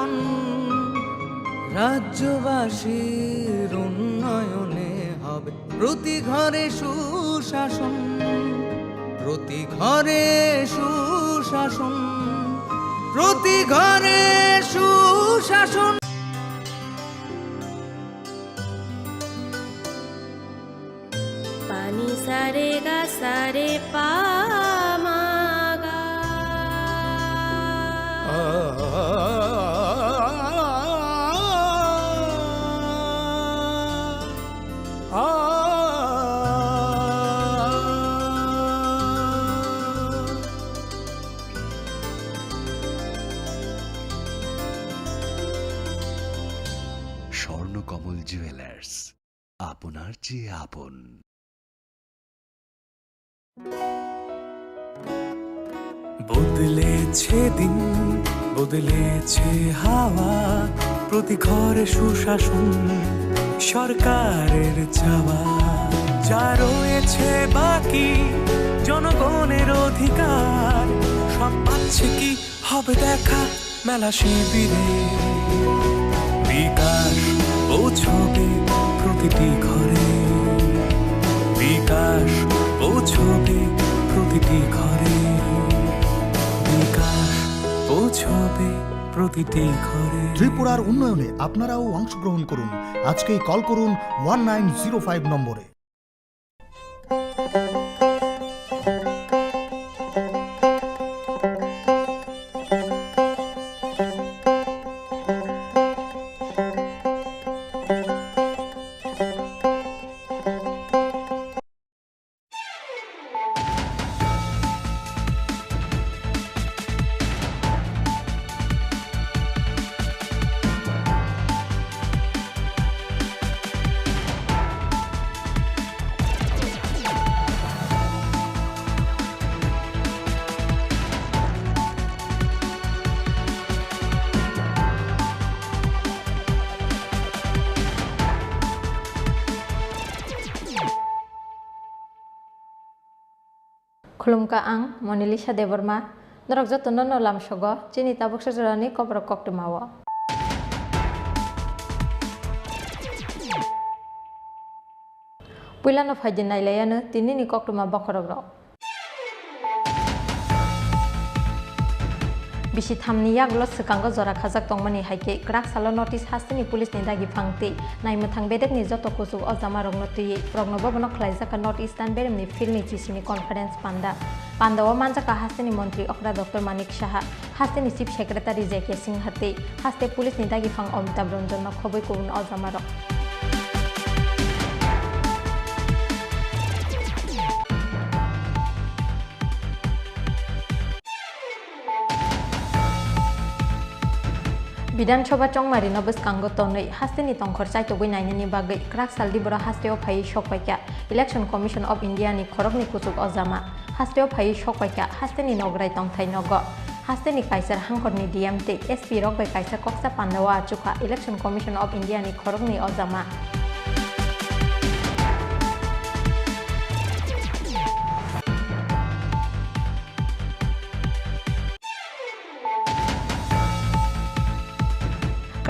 সুশাসন, রাজ্যবাসীর উন্নয়নে হবে প্রতি ঘরে সুশাসন, প্রতি ঘরে সুশাসন, প্রতি ঘরে সুশাসন। पानी सारे गा सारे पा मा गा। স্বর্ণকমল জুয়েলার্স, আপনার চেয়ে আপন। বদলেছে দিন, বদলেছে হাওয়া, প্রতি ঘরে সুশাসন সরকারের চাওয়া। যা রয়েছে বাকি জনগণের অধিকার, সব পাচ্ছে কি হবে দেখা মেলা শিবিরে। বিকাশ পৌঁছবে প্রতিটি ঘরে, বিকাশ পৌঁছবে প্রতিটি ঘরে, বিকাশ পৌঁছবে প্রতিটি ঘরে। ত্রিপুরার উন্নয়নে আপনারাও অংশগ্রহণ করুন। আজকেই কল করুন 1905 নম্বরে। Khulumka ang Monilisa Deborma, Norok Jotono no lam sogo, Chini tabuk sejorani kobrok kok tumawa. Puila no fajin nailayanu, tini ni kok tuma bokorogro. Bisi thamni yaglo sekango jora khajak tongmani haike krak salo notice hastini police ni dagi phangti naima thang bedek ni joto kusuk ojama rogno tuyi rogno bobono khlaijaka north eastern beremni filni chisini conference panda o manjaka hastini mantri okra dr manik saha hastini chief secretary jk singh hate haste police ni dagi phang amitabh ranjan no khoboi kubun ojama rok বিধানসভা চংমারি নবস্কাঙ্গ তনৈ হাস্তেনি তংখর চাইতগৈ নাইনানি বাগৈ ক্রাক সালদিবরা হাস্তেও ফাই সকয়কা election commission of ইন্ডিয়ানি খরকনি কুচুক অজামা হাস্তেও ফাই সকয়কা হাস্তেনি নগরাই তংথাই নগ হাস্তেনি কাইসার হাংকরনি ডিএমটি এসপি রকবাই কাইসার কক্সা পান্দাওয়া আচুকা ইলেকশন কমিশন অফ ইন্ডিয়ানি খরকনি অজামা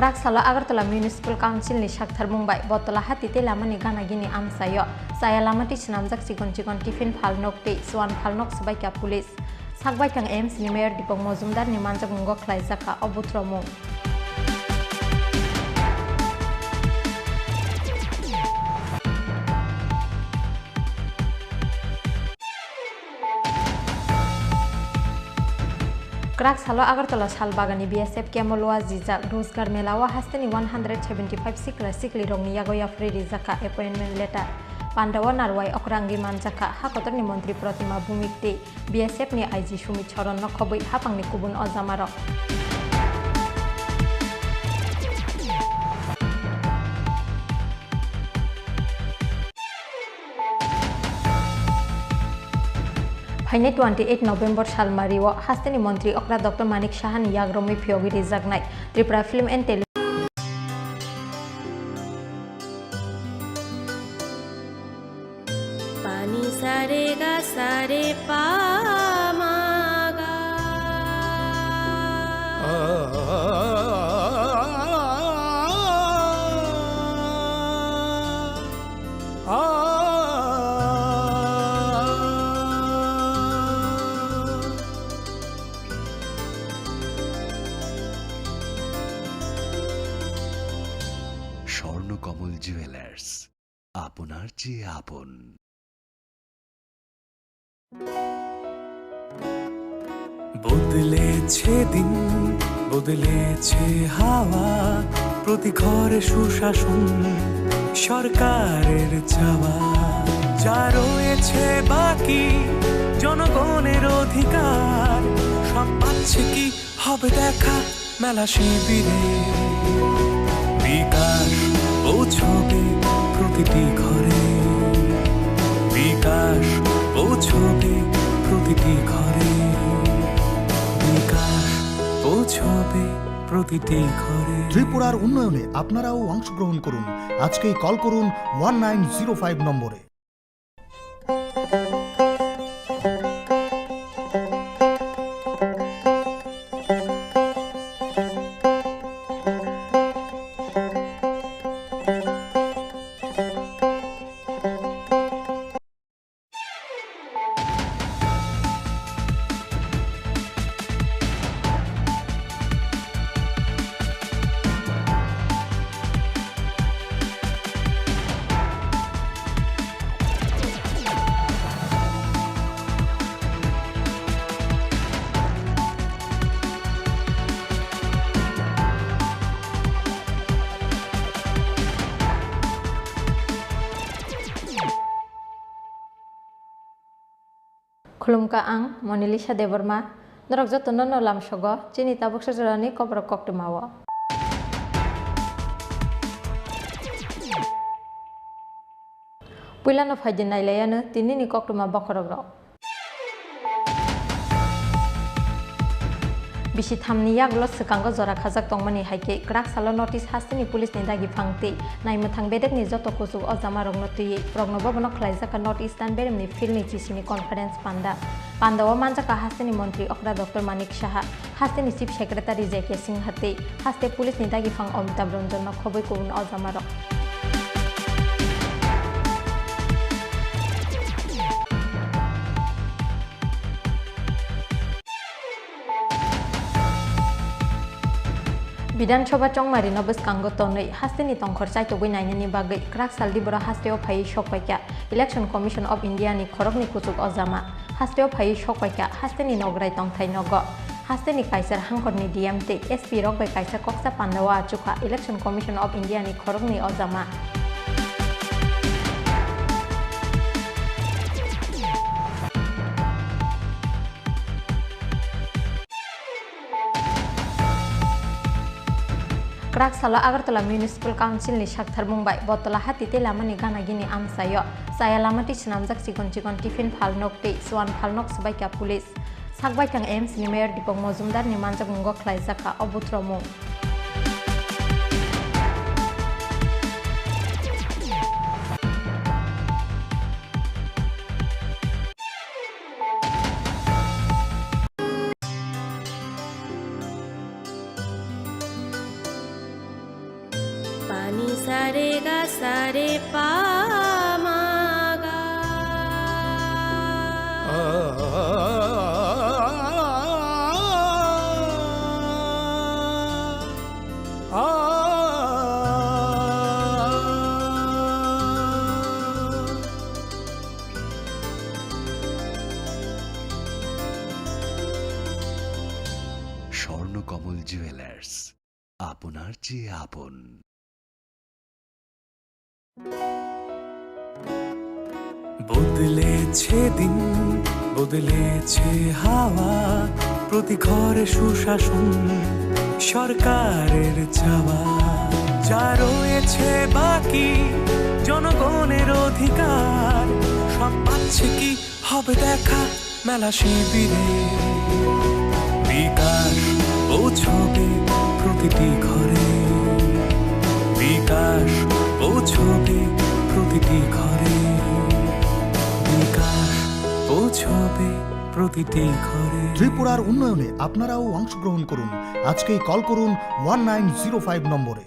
Krak salo Agartala Municipal Council ni Shakthar Mumbai botola hatite lamani gana gini amsayo saya lamati sinamjak cikon tiffin phalnok te swan phalnok sabaika police sakbai kang AIMS ni Mayor Dipok Mojumdar ni manjak mungo khlaijaka obutromo Krak salo Agartala Salbagani BSF Kemolwa Zizak Rozgar Melawa hasteni 175 sikli rongni yagoya free rizaka appointment letter Pandawa Narwai Okrangi Manjaka Hakotorni Mantri Protima Bhumikte BSF ni IG Sumit Choron no khoboi hapangni kubun ojamarok Haine 28 November Salmariwo hasteni Mantri Okra Dr Manik Sahan Yagromi Phiogi Rijaknai Tripura Film and Tele Pani sare ga sare pa ma ga Swarnakamal jewellers আপনার চেয়ে আপন। বদলেছে দিন, বদলেছে হাওয়া, প্রতি ঘরে সুশাসন সরকারের চাওয়া। যা রয়েছে বাকি জনগণের অধিকার, সব পাচ্ছে কি হবে দেখা মেলা শিবিরে। বিকাশ পৌঁছবে প্রতিটি ঘরে, বিকাশ পৌঁছবে প্রতিটি ঘরে, বিকাশ পৌঁছবে প্রতিটি ঘরে। ত্রিপুরার উন্নয়নে আপনারাও অংশগ্রহণ করুন। আজকেই কল করুন 1905 নম্বরে। Khulumka ang Monilisa Deborma, Norok Jotono no Lam Sogo, Chini Tabuk Sajorani Kobrok Koktumawo. Puilan of Hajin Nailayana, Tinini Koktuma Bokorogro. Bisi thamni yaglo sekango jora khajak tongmani haike krak salo notice hastini police ni dagi phangti naimuthang bedek ni joto kusuk ojama rogno tui rogno bobono khlaijaka north eastern beremni filni chisini conference panda o manjaka hastini mantri okra dr manik saha hastini chief secretary jk singh hate haste police ni dagi phang amitabh ranjan no khoboi kubun ojama rok বিধানসভা চংমারি নবস্কাঙ্গ তনৈ হাস্তেনি তংখর চাইতগৈ নাইনানি বাগৈ ক্রাক সালদিবরা হাস্তেও ফাই সকপাইকা election commission of ইন্ডিয়ানি খরকনি কুচুক অজামা হাস্তেও ফাই সকপাইকা হাস্তেনি নগরাই তংথাই নগ হাস্তেনি কাইসার হাংকরনি ডিএমতে এসপি রকবাই কাইসার কক্সা পান্ডাওয়া আচুখা ইলেকশন কমিশন অফ ইন্ডিয়ানি খরকনি অজামা Krak sala Agartala Municipal Council ni Shakthar Mumbai botola hati te lama ni gana gini am sayo saya lama ti sinamjak cikon tiffin phalnok te swan phalnok sabai ka police sakbai kang AIMS ni Mayor Dipok Mojumdar ni manjak mungo khlaijaka obutromo Pani sare ga sare pa ma ga Swarnakamal jewellers আপনার চেয়ে আপন। বদলেছে দিন, বদলেছে হাওয়া, প্রতি ঘরে সুশাসন সরকারের চাওয়া। যা রয়েছে বাকি জনগণের অধিকার, সব পাচ্ছে কি হবে দেখা মেলা শিবিরে। বিকাশ পৌঁছবে প্রতিটি ঘরে, বিকাশ পৌঁছবে প্রতিটি ঘরে, বিকাশ পৌঁছবে প্রতিটি ঘরে। ত্রিপুরার উন্নয়নে আপনারাও অংশগ্রহণ করুন। আজকেই কল করুন 1905 নম্বরে।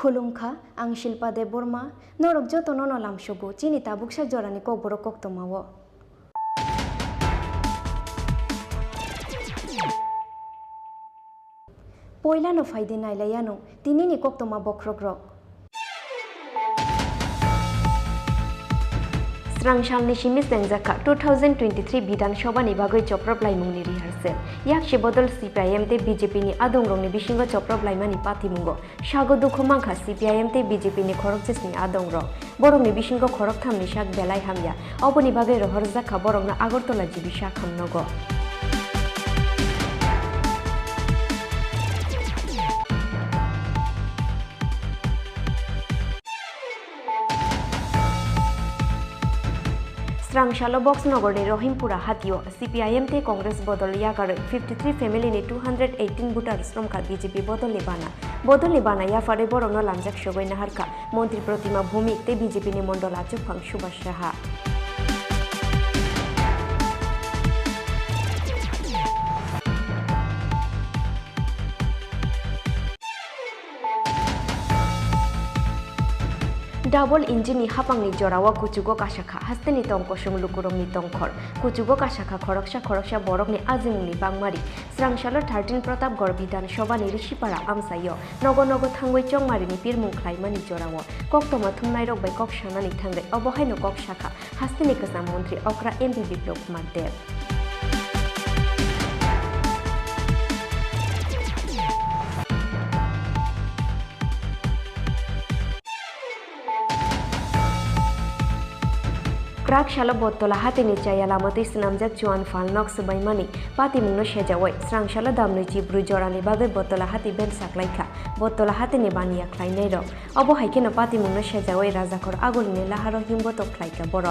खुलुमखा आं शिल्पा देब बर्मा नरक जतन नलामसगु चिनि ताबुकसा जरानि ककबर कक्तमावो पयलानो फायदे नायलायानो तिनिनि कक्तमा बख्रग्रक स्रांशालनि सिमिस देंजाखा 2023 बिधानसभानि बागै चप्रबलायमुंनि रिहार्सेल याक्षि बदल CPIM ते BJP नि आदंरंनि बिसिंग चप्रबलायमानि पातिमुंगो सागो दुखु मांखा CPIM ते BJP नि खरकजेसनि आदंरं बरंनि बिसिंग खरक थामनि साक बेलाय हामया अबनि बागै रहरजाखा बरंना आगरतला जिबिसा खामनगो स्रांशालो बक्सनगरनि रहिमपुरा हातियो CPIM ते कांग्रेस बदल यागारै 53 फेमिलिनि 218 भोटार श्रमखा BJP बदलनि बाना याफारे बरंनो लामजाक सगै नाहारखा मंत्री प्रतिमा भूमिक ते BJP नि मंडल आचुफां सुभाष साहा डाबल इंजिननि हापांनि जरावा कुचुगो काशाखा हास्तेनि तंकसं लुकुरंनि तंखर कुचुगो काशाखा खरकसा बरकनि आजिमुंनि बांमारि स्रांशालो 13 प्रतापगढ़ विधानसभानि ऋषिपारा आमसायो नगो थांगै चंमारिनि पिरमुं ख्लाइमानि जरावा कक्तमा थुमनाय रगबाय कक्सानानि थांगै अबहायनो कक्साखा हास्तेनि गोजाम मन्त्री अक्रा MP बिप्लब कुमार देव क्राकशाला बत्तला हातिनि चायालामति स्नामजाक जुआन फालनक सबायमानि पातिमुंनो सेजावै स्रांशाला दामनै जिब्रु जरानि बागै बत्तला हाति बेन साख्लायखा बत्तला हातिनि बानिया ख्लायनाय र अबहायखेनो पातिमुंनो सेजावै राजाखर आगलनि लाहारो हिमबत ख्लायका बर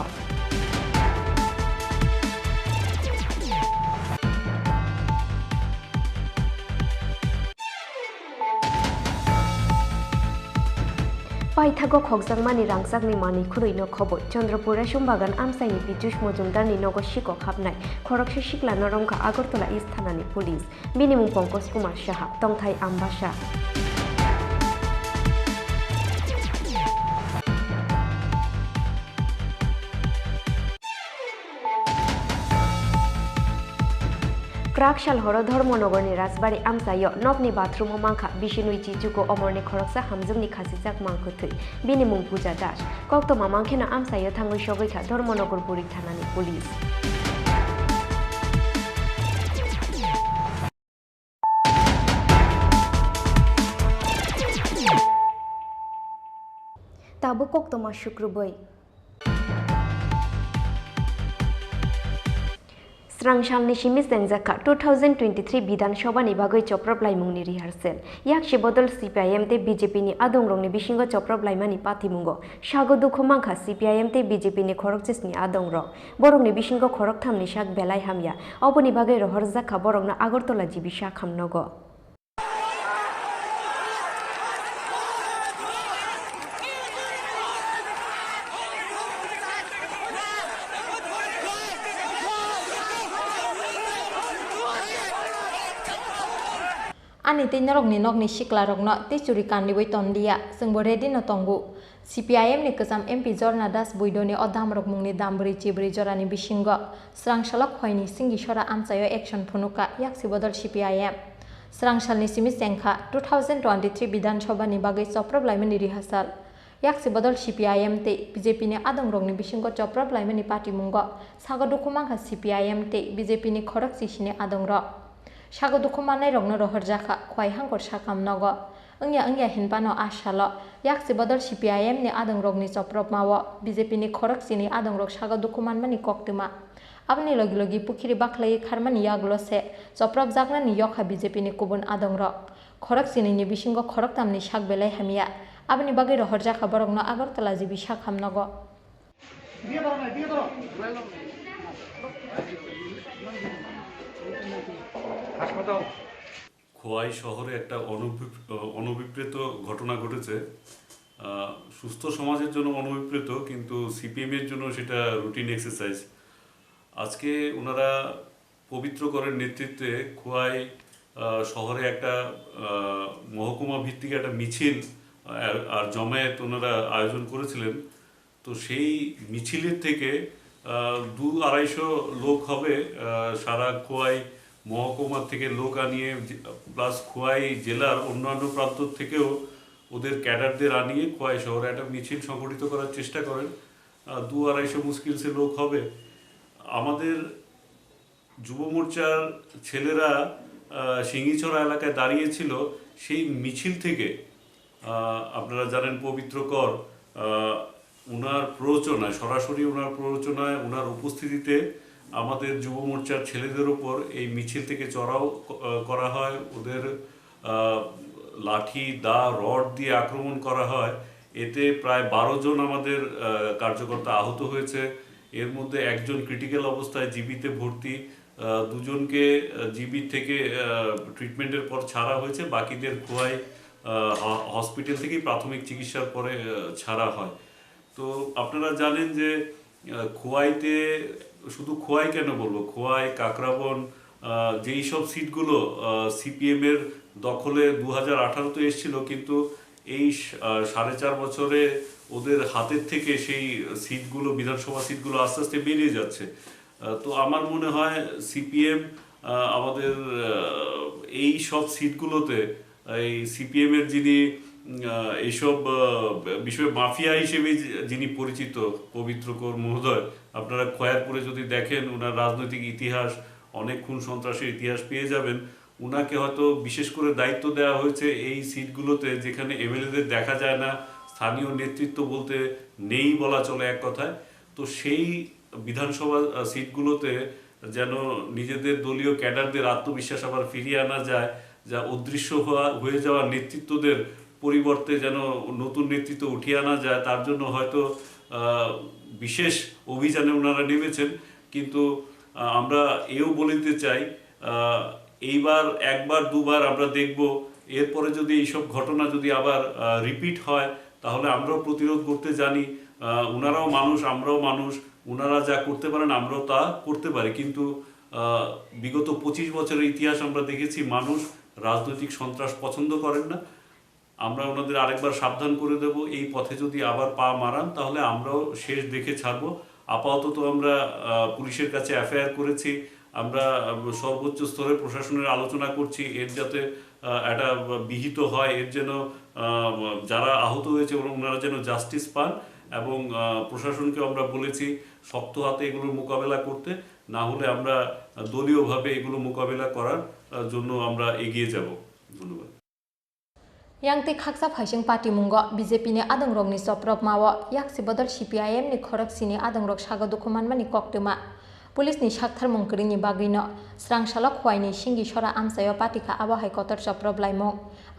पाइथागो खगजांमानि रांसाकनि मानि खुरैनो खबर चंद्रपुर रेशम बागान आमसाइनि पिजुष मजुमदारनि नगो शिको खाबनाय खरकसे शिखला नरंखा आगरतला इस्ट थानानि पुलिस बिनिमुं पंकज कुमार साहा तंथाय आम्बासा क्राकशाल हर धर्मनगरनि राजबारि आमसायो नकनि बाथरुम मांखा बिशिनुइ चिजुको अमरनि खरकसा हामजुंनि खासिजाक मांखोथै बिनि मुं पूजा दास कक्तमा मांखेना आमसायो थांगै सगैखा धर्मनगर बुरि थानानि पुलिस ताबो कक्तमा शुक्रबै स्रांशालनि सिमिस देंजाखा 2023 बिधानसभानि बागै चप्रबलायमुंनि रिहार्सेल याक्षि बदल CPIM ते BJP नि आदंरंनि बिसिंग चप्रबलायमानि पातिमुंगो सागो दुखु मांखा CPIM ते BJP नि खरकजेसनि आदंरं बरंनि बिसिंग खरक थामनि साक बेलाय हामया अबनि बागै रहरजाखा बरंना Agartala जिबिसा खामनगो Ani te nokni sikla rokno te curi kandi boi tondia sengbo ready no tongbu CPIM ni kesam MP Jorna Das Buidoni odam rok mungni dambri cibri jorani bisingo srangsalok khoini singi sora amsayo action phunuka yaksi bodol CPIM srangsalni simi sengkha 2023 Bidhan Sabha ni bagai choproblaimani rihasal yaksi bodol CPIM te BJP ni adong rokni bisingo choproblaimani party mungo sago dukumangha CPIM te BJP ni khorok sisini adong rok sago dukumanai rokno rohorjaka khwai hangkor sakam nogo engya hinpano asalo yaksi bodol CPIM ni adong rokni choprop mawo BJP ni khorok sini adong rok sago dukumanmani koktuma abni logi pukhiri baklai kharmani yaglo se choprop jakna ni yokha BJP ni kubun adong rok khorok sini ni bisingo khorok tamni sak belai hamia abni bagai rohorjaka borokno Agartala jibi sakham nogo Khowai শহরে একটা অনভিপ্রেত ঘটনা ঘটেছে সুস্থ সমাজের জন্য অনভিপ্রেত কিন্তু CPM এর জন্য সেটা রুটিন এক্সারসাইজ আজকে ওনারা পবিত্র করের নেতৃত্বে খোয়াই শহরে একটা মহকুমা ভিত্তিক একটা মিছিল আর জমায়েত ওনারা আয়োজন করেছিলেন। তো সেই মিছিলের থেকে 200-250 লোক হবে, সারা খোয়াই মহকুমা থেকে লোক আনিয়ে, প্লাস খোয়াই জেলার অন্যান্য প্রান্ত থেকেও ওদের ক্যাডারদের আনিয়ে খোয়াই শহরে একটা মিছিল সংগঠিত করার চেষ্টা করেন। 200-250 মুশকিল সে লোক হবে। আমাদের যুব মোর্চার ছেলেরা সিঙ্গিছড়া এলাকায় দাঁড়িয়েছিল। সেই মিছিল থেকে আপনারা জানেন পবিত্র কর ওনার প্ররোচনায়, সরাসরি ওনার প্ররোচনায়, ওনার উপস্থিতিতে আমাদের যুব মোর্চার ছেলেদের ওপর এই মিছিল থেকে চড়াও করা হয়। ওদের লাঠি, দা, রড দিয়ে আক্রমণ করা হয়। এতে প্রায় 12 জন আমাদের কার্যকর্তা আহত হয়েছে। এর মধ্যে একজন ক্রিটিক্যাল অবস্থায় জিবিতে ভর্তি, 2 জনকে জিবি থেকে ট্রিটমেন্টের পর ছাড়া হয়েছে। বাকিদের খোয়াই হসপিটাল থেকেই প্রাথমিক চিকিৎসার পরে ছাড়া হয়। তো আপনারা জানেন যে খোয়াইতে, শুধু খোয়াই কেন বলবো, খোয়াই, কাকরাবন, যেই সব সিটগুলো সিপিএমের দখলে 2018-তে এসেছিল, কিন্তু এই 4.5 বছরে ওদের হাতের থেকে সেই সিটগুলো, বিধানসভা সিটগুলো আস্তে আস্তে বেরিয়ে যাচ্ছে। তো আমার মনে হয় সিপিএম আমাদের এই সব সিটগুলোতে, এই সিপিএমের যিনি এইসব বিষয়ে মাফিয়া হিসেবে যিনি পরিচিত, পবিত্র কর মহোদয়, আপনারা খয়ারপুরে যদি দেখেন ওনার রাজনৈতিক ইতিহাস, অনেক খুন সন্ত্রাসের ইতিহাস পেয়ে যাবেন। ওনাকে হয়তো বিশেষ করে দায়িত্ব দেওয়া হয়েছে এই সিটগুলোতে, যেখানে এমএলএদের দেখা যায় না, স্থানীয় নেতৃত্ব বলতে নেই বলা চলে এক কথায়। তো সেই বিধানসভা সিটগুলোতে যেন নিজেদের দলীয় ক্যাডারদের আত্মবিশ্বাস আবার ফিরিয়ে আনা যায়, যা অদৃশ্য হয়ে যাওয়া নেতৃত্বদের পরিবর্তে যেন নতুন নেতৃত্ব উঠিয়ে আনা যায়, তার জন্য হয়তো বিশেষ অভিযানে ওনারা নেমেছেন। কিন্তু আমরা এও বলে দিতে চাই, এইবার 1-2 আমরা দেখব, এরপরে যদি এইসব ঘটনা যদি আবার রিপিট হয়, তাহলে আমরাও প্রতিরোধ করতে জানি। ওনারাও মানুষ, আমরাও মানুষ। ওনারা যা করতে পারেন আমরাও তা করতে পারি। কিন্তু বিগত 25 বছরের ইতিহাস আমরা দেখেছি, মানুষ রাজনৈতিক সন্ত্রাস পছন্দ করেন না। আমরা ওনাদের আরেকবার সাবধান করে দেব, এই পথে যদি আবার পা মারান তাহলে আমরাও শেষ দেখে ছাড়বো। আপাতত আমরা পুলিশের কাছে এফআইআর করেছি, আমরা সর্বোচ্চ স্তরে প্রশাসনের আলোচনা করছি, এর যাতে একটা বিহিত হয়, এর যেন যারা আহত হয়েছে ওনারা যেন জাস্টিস পান। এবং প্রশাসনকে আমরা বলেছি শক্ত হাতে এগুলোর মোকাবেলা করতে, না হলে আমরা দলীয়ভাবে এগুলো মোকাবেলা করার জন্য আমরা এগিয়ে যাব। ধন্যবাদ। Yang ti khaksa phaising party mungo BJP ni adang rok ni soprop mawo yaksi bodol CPIM ni khorok sini adang rok saga dokuman mani koktuma police ni sakthar mungkring ni bagino srang salok khwai ni singi sora amsayo party kha abo hai kotor soprop laimo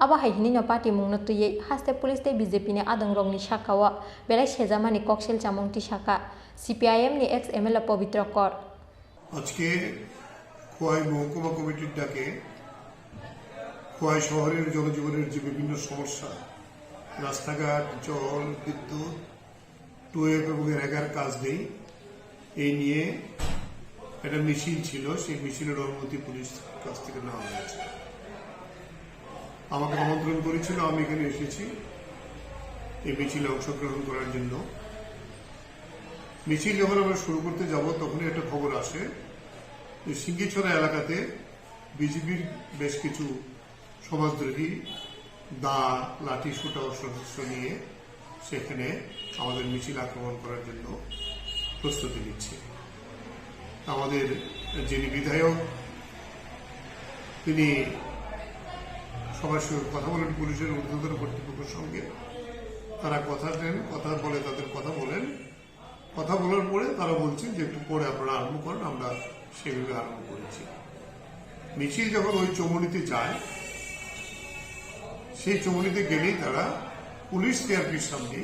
abo hai hini no party mungno tuye haste police te BJP ni adang rok ni sakawo belai sejama ni koksel chamung ti saka CPIM ni ex MLA Pavitra Kor আজকে খোয়াই মহকুমা কমিটির ডাকে খোয়াই শহরের জনজীবনের যে বিভিন্ন সমস্যা, রাস্তাঘাট, জল, বিদ্যুৎ, টুয়েব এবং এলাকার কাজ নেই, এই নিয়ে একটা মিছিল ছিল। সেই মিছিলের অনুমতি পুলিশ কাছ থেকে নেওয়া হয়েছে। আমাকে আমন্ত্রণ করেছিল, আমি এখানে এসেছি এই মিছিলে অংশগ্রহণ করার জন্য। মিছিল যখন আমরা শুরু করতে যাব তখনই একটা খবর আসে যে সিঙ্গিছড়া এলাকাতে বিজেপির বেশ কিছু সমাজদ্রোহী দা, লাঠি, সোটা সদস্য নিয়ে সেখানে আমাদের মিছিল আক্রমণ করার জন্য প্রস্তুতি নিচ্ছে। আমাদের যিনি বিধায়ক তিনি সবার সঙ্গে কথা বলেন, পুলিশের ঊর্ধ্বতন কর্তৃপক্ষের সঙ্গে তারা কথা দেন, কথা বলে তাদের কথা বলেন। কথা বলার পরে তারা বলছেন যে একটু পরে আপনারা আরম্ভ করেন, আমরা সেভাবে আরম্ভ করেছি। মিছিল যখন ওই চমনিতে যায়, সেই চমনিতে গেলেই তারা পুলিশ সিআরপির সামনে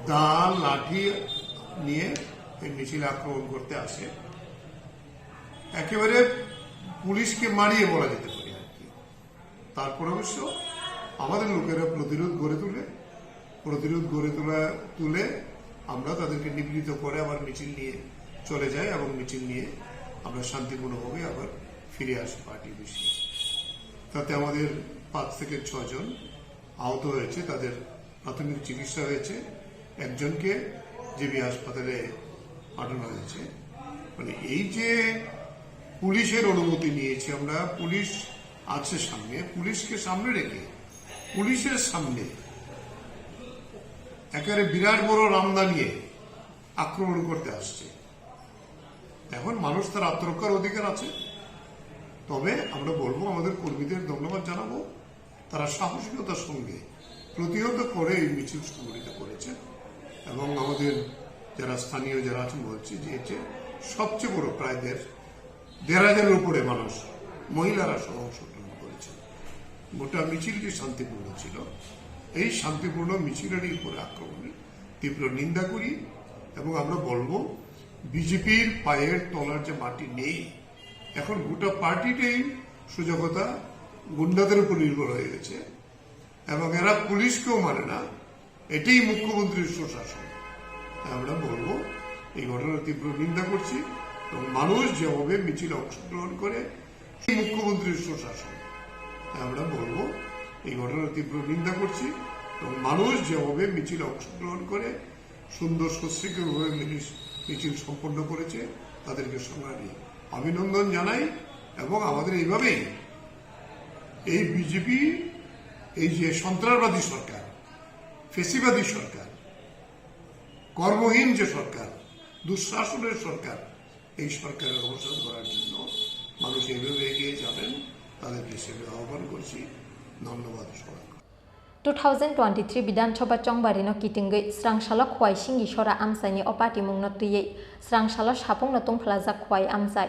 দা, লাঠি নিয়ে এই মিছিল আক্রমণ করতে আসে। একেবারে পুলিশকে মারিয়ে বলা যেতে পারে আর কি। তারপর অবশ্য আমাদের লোকেরা প্রতিরোধ গড়ে তুলে আমরা তাদেরকে নিবৃত করে আবার মিছিল নিয়ে চলে যাই এবং মিছিল নিয়ে আমরা শান্তিপূর্ণভাবে আবার ফিরে আসি পার্টি অফিসে। তাতে আমাদের 5 থেকে 6 জন আহত হয়েছে, তাদের প্রাথমিক চিকিৎসা হয়েছে, একজনকে জিবি হাসপাতালে পাঠানো হয়েছে। মানে এই যে পুলিশের অনুমতি নিয়েছি আমরা, পুলিশ আছে সামনে, পুলিশকে সামনে রেখে পুলিশের সামনে একেবারে বিরাট বড় রামদা নিয়ে আক্রমণ করতে আসছে। এখন মানুষ তার আত্মরক্ষার অধিকার আছে, তবে আমরা বলবো আমাদের কর্মীদের ধন্যবাদ জানাবো, তারা সাহসিকতার সঙ্গে প্রতিহত করে এই মিছিল সংগঠিত করেছে। এবং আমাদের যারা স্থানীয় যারা আছেন বলছি যে এতে সবচেয়ে বড় প্রায় ১,৫০০-এর উপরে মানুষ, মহিলারা সহ অংশগ্রহণ করেছে। গোটা মিছিলটি শান্তিপূর্ণ ছিল। এই শান্তিপূর্ণ মিছিলের উপরে আক্রমণের তীব্র নিন্দা করি এবং আমরা বলবো বিজেপির পায়ের তলার যে মাটি নেই, এখন গোটা পার্টিটাই সুযোগতা গুন্ডাদের উপর নির্ভর হয়ে গেছে এবং এরা পুলিশকেও মানে না। এটাই মুখ্যমন্ত্রীর সুশাসন। আমরা বলবো এই ঘটনার তীব্র নিন্দা করছি এবং মানুষ যেভাবে মিছিলে অংশগ্রহণ করে সেই মুখ্যমন্ত্রীর সুশাসন। আমরা বলবো এই ঘটনার তীব্র নিন্দা করছি এবং মানুষ যেভাবে মিছিলে অংশগ্রহণ করে সুন্দর সুশৃঙ্খলভাবে মিছিল সম্পন্ন করেছে তাদেরকে সংগ্রামী অভিনন্দন জানাই। এবং আমাদের এইভাবেই এই বিজেপি, এই যে সন্ত্রাসবাদী সরকার, ফেসিবাদী সরকার, কর্মহীন যে সরকার, দুঃশাসনের সরকার, এই সরকারের অবসান করার জন্য মানুষ এইভাবে এগিয়ে যাবেন, তাদেরকে সেভাবে আহ্বান করছি। ধন্যবাদ সবাই। 2023 বিধানসভা চংবারিনো কিটিংগৈ স্রাংসালো খোয়াই সিঙ্গি সরা আমসাইনি অপাটি মুংনো তুইयै স্রাংসাलो সাপুংनो तंफ्लाजाक खवाय आमसाय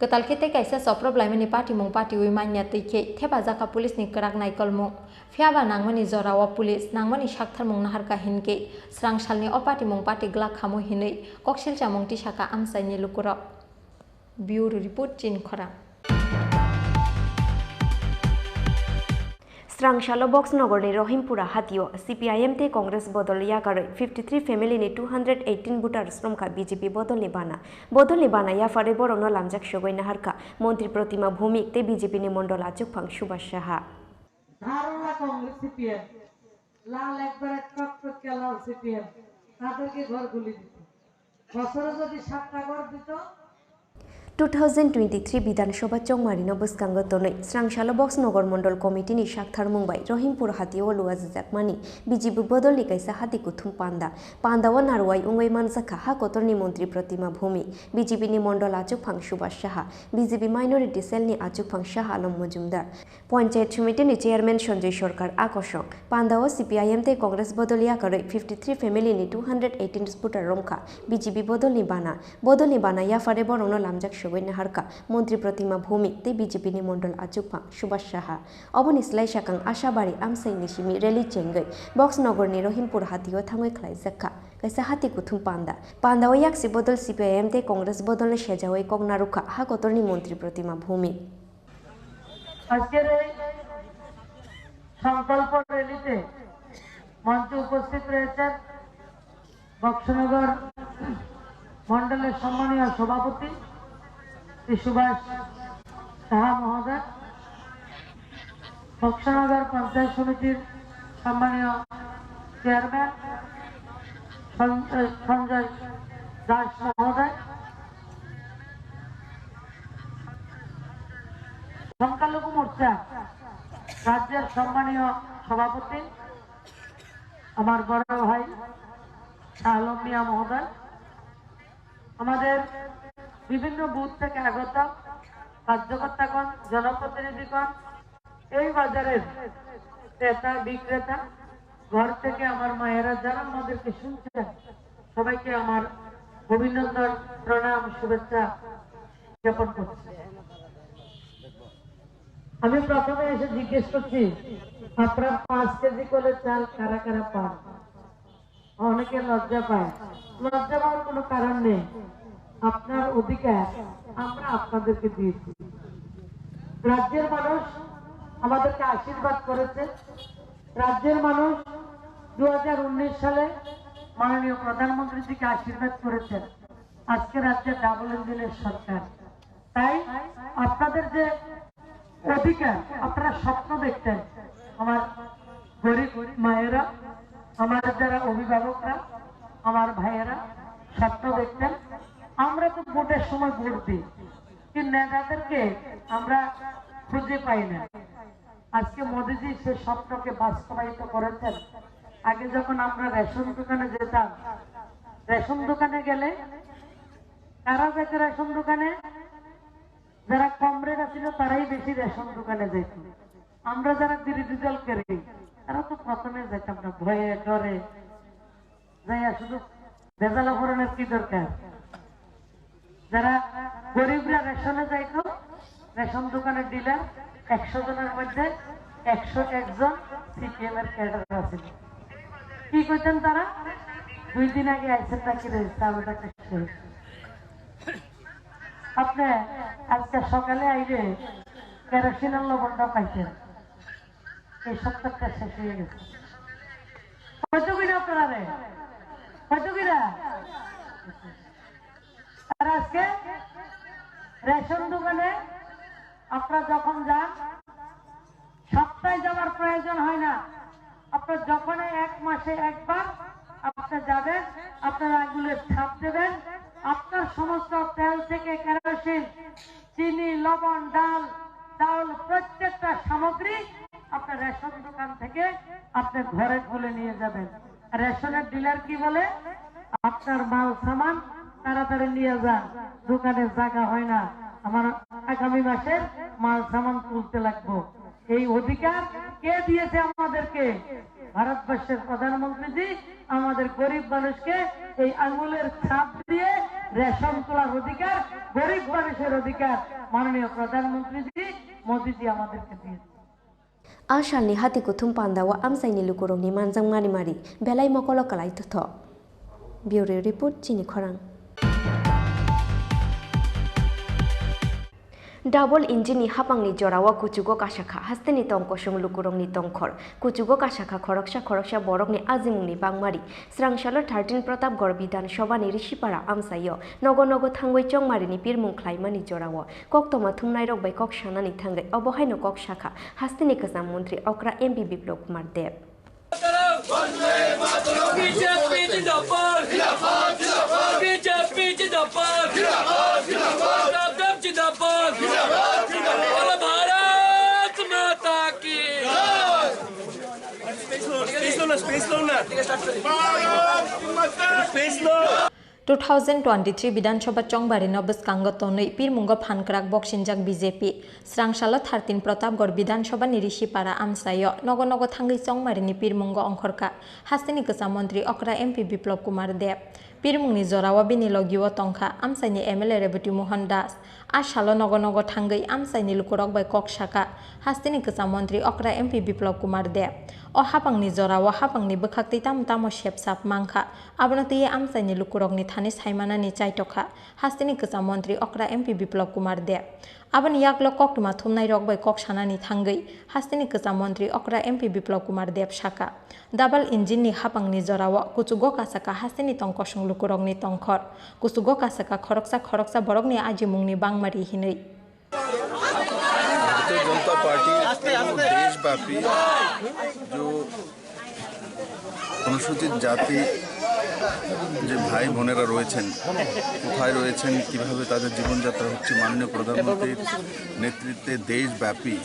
गतालखेते कायसा सप्रब्लायमनि पार्टी मुं पार्टी उइ मान्या तैखे थेबा जाका पुलिसनि कराक नायकलमुं फियाबा नांगमनि जरावा पुलिस नांगमनि साकथार मुं नाहारका हिनके स्रांसालनि अपाटी मुं पार्टी ग्ला खामु हिनै कक्सिलचा मुं टिसाका आमसायनि लुकुर ब्यूरो रिपोर्ट चिनखरा स्रांशालो बक्सनगरनि रहिमपुरा हातियो CPIM ते कांग्रेस बदल यागारै 53 फेमिलिनि 218 भोटार श्रमखा BJP बदलनि बाना याफारे बरनो लामजाक सगै नाहारका मंत्री प्रतिमा भौमिक ते BJP नि मंडल आचुकफां सुभाष साहा ধারণা কংগ্রেস CPM লাল একবারে টক খেলাও CPM তাদেরকে ঘরগুলি দিত বছরে যদি 7টা ঘর দিত 2023 বিধানসভা চংমারিনো বসকাঙ্গ তनै स्रांशालो बक्सनगर मंडल कमिटिनि साकथार मुंबाय रहिमपुर हातियो लुवाजाकमानि BJP बदलनि कायसा हाति कुथुम पान्दावा नारवाय उंगै मानजाखा हा कतरनि मंत्री प्रतिमा भूमि BJP नि मंडल आचुकफां Subhash Saha BJP minority सेलनि आचुकफां Shah Alam Majumdar panchayat समितिनि chairman Sanjay सरकार आकर्षक पान्दावा CPIM ते कांग्रेस बदल यागारै 53 फेमिलिनि 218 भोटार रमखा BJP बदलनि बाना याफारे बरनो लामजाक सगै नाहारका मंत्री प्रतिमा भौमिक ते BJP नि मंडल आचुकफां सुभाष साहा अबनि स्लाइसाकां आशाबारि आमसाइनि सिमि रेली चेंगै बक्सनगरनि रहिमपुर हातियो थाङै खलायजाखा कायसा हाति कुथुम पान्दावा याक्सि बदल CPIM ते कांग्रेस बदलनि सेजावै कगनारुखा हा कतरनि मंत्री प्रतिमा भौमिक আজকের এই সংকল্প র্যালিতে মঞ্চে উপস্থিত রয়েছেন বক্সনগর মণ্ডলের সম্মানীয় সভাপতি সুভাষ সাহা মহোদয়, বক্সনগর পঞ্চায়েত সমিতির সম্মানীয় চেয়ারম্যান সঞ্জয় দাস মহোদয়, সংখ্যালঘু মোর্চা রাজ্যের সম্মানীয় সভাপতি আমার বড় ভাই আলম মিয়া মহোদয়, আমাদের বিভিন্ন বুথ থেকে আগত কার্যকর্তাগণ, জনপ্রতিনিধিগণ, এই বাজারের ক্রেতা বিক্রেতা, ঘর থেকে আমার মায়েরা যারা আমাদেরকে শুনছেন, সবাইকে আমার অভিনন্দন, প্রণাম, শুভেচ্ছা জ্ঞাপন করছি। আমি প্রথমে এসে জিজ্ঞেস করছি আপনারা 5 কেজি করে চাল কারা কারা পান? অনেকে লজ্জা পায়। লজ্জা পাওয়ার কোনো কারণ নেই, আপনার অধিকার আমরা আপনাদেরকে দিয়েছি। রাজ্যের মানুষ আমাদেরকে আশীর্বাদ করেছে। রাজ্যের মানুষ 2019 সালে মাননীয় প্রধানমন্ত্রী থেকে আশীর্বাদ করেছেন। আজকে রাজ্যে ডাবল ইঞ্জিনের সরকার। তাই আপনাদের যে অধিকার, আপনারা স্বপ্ন দেখতেন আমার গরিব মায়েরা, আমাদের যারা অভিভাবকরা, আমার ভাইয়েরা স্বপ্ন দেখতেন। আমরা তো ভোটের সময় ভোট দিই, কিন্তু নেতাদেরকে আমরা খুঁজে পাই না। আজকে মোদিজি সে স্বপ্নকে বাস্তবায়িত করেছেন। আগে যখন আমরা রেশন দোকানে যেতাম, রেশন দোকানে গেলে কারা যেত রেশন দোকানে? যারা কমরেড ছিল তারাই বেশি রেশন দোকানে যেত। আমরা যারা বিরোধী দল করি তারা তো প্রথমে যেতাম না, ভয়ে ডরে যাইয়া শুধু ভেজালা ফোরনের কি দরকার। যারা গরিবরা রেশনে যাইতো, রেশন দোকানের ডিলার 100 জনের মধ্যে 101 জন সিপিএম এর ক্যাডার আছিল। কি করতেন তারা? 2 দিন আগে আইসেন নাকি চাউলটা শেষ। আপনি আজকে সকালে আইলে কেরোসিনের লবণটা পাইছেন, এই সপ্তাহটা শেষ হয়ে গেছে। হয়তো কিনা আপনারা রে, হয়তো কিনা। আর আজকে রেশন দোকানে আপনারা যখন যান, সপ্তাহে যাওয়ার প্রয়োজন হয় না। আপনার যখন 1 মাসে একবার আপনি যাবেন, আপনার আঙুলের ছাপ দেবেন, আপনার সমস্ত তেল থেকে কেরোসিন, চিনি, লবণ, ডাল, চাউল প্রত্যেকটা সামগ্রী আপনার রেশন দোকান থেকে আপনি ঘরে খুলে নিয়ে যাবেন। রেশনের ডিলার কি বলে? আপনার মাল সামান তাড়াতাড়ি নিয়ে যান, দোকানে জায়গা হয় না, আমার আগামী মাসের মাল সামান তুলতে লাগবো। এই অধিকার কে দিয়েছে আমাদেরকে? ভারতবর্ষের প্রধানমন্ত্রীজি আমাদের গরিব মানুষকে এই আঙুলের ছাপ দিয়ে রেশন তোলার অধিকার, গরিব মানুষের অধিকার মাননীয় প্রধানমন্ত্রীজি মোদিজি আমাদেরকে দিয়েছে। Asalni hati kuthum pandawa amsaini lukurongni manjang mari mari belai mokolo kalai tutho. Bureau report Chini Khorang. Double engine hapangni jorawa kuchugo kasakha hasteni tongko sung lukurongni tongkhor kuchugo kasakha khoroksha borokni azimungni bangmari srangsalo 13 Pratapgarh Bidhan Sabhani Rishipara amsayo nogo thangoi chongmarini pirmung khlaimani jorawa koktoma thumnai rok bai kok sanani thangai obohaino kok shakha hasteni kasam mantri Okra MP Biplop Kumar Dev. Space loan 2023 বিধানসভা চংবারি নবস কাঙ্গতনৈ পীরমুঙ্গ ফানকরাক বক্সিনজাক BJP স্রাংশাল 13 Pratapgarh বিধানসভা নিরিশিপাড়া আমসায় নগ থাঙ্গি চংমারিনি পীরমুঙ্গ অংখরকা হাস্তিনি কসা মন্ত্রী অকরা MP Biplab Kumar দেব পীরমুংনি জরাওয়া বিনিলগিও Tankha আমসাইনি MLA Rebati Mohan Das আশালো নগ থাঙ্গই আমসাইনি লুকুরক by cock শাখা হাস্তিনি কসা মন্ত্রী অকরা এমপি বিপ্লব কুমার দেব ও হাপাংনি জরাওয়া হাপাংনি বখাক্তি তামো শেপসাপ মাংখা আবনতি আমসাইনি লুকুরকনি থানি সাইমানানি চাইটখা হাস্তিনি কসা মন্ত্রী অকরা এমপি বিপ্লব কুমার দেব আবন ইয়াকলো ককটুমা থুমনাই রক বাই কক সানানি থাঙ্গই হাস্তিনি কসা মন্ত্রী অকরা এমপি বিপ্লব কুমার দেব শাখা ডাবল ইঞ্জিননি হাপাংনি জরাওয়া কুচুগো কাসাকা হাস্তিনি তংকসং লুকুরকনি তংখর কুচুগো কাসাকা খরকসা বরকনি আজিমুংনি বাংমারি হিनै भारतीय जनता पार्टी देशव्यापी जो अनुसूचित जाति যে ভাই বোনেরা রয়েছেন কোথায় রয়েছেন কিভাবে তাদের জীবনযাত্রা হচ্ছে মাননীয় প্রধানমন্ত্রীর নেতৃত্বে দেশব্যাপী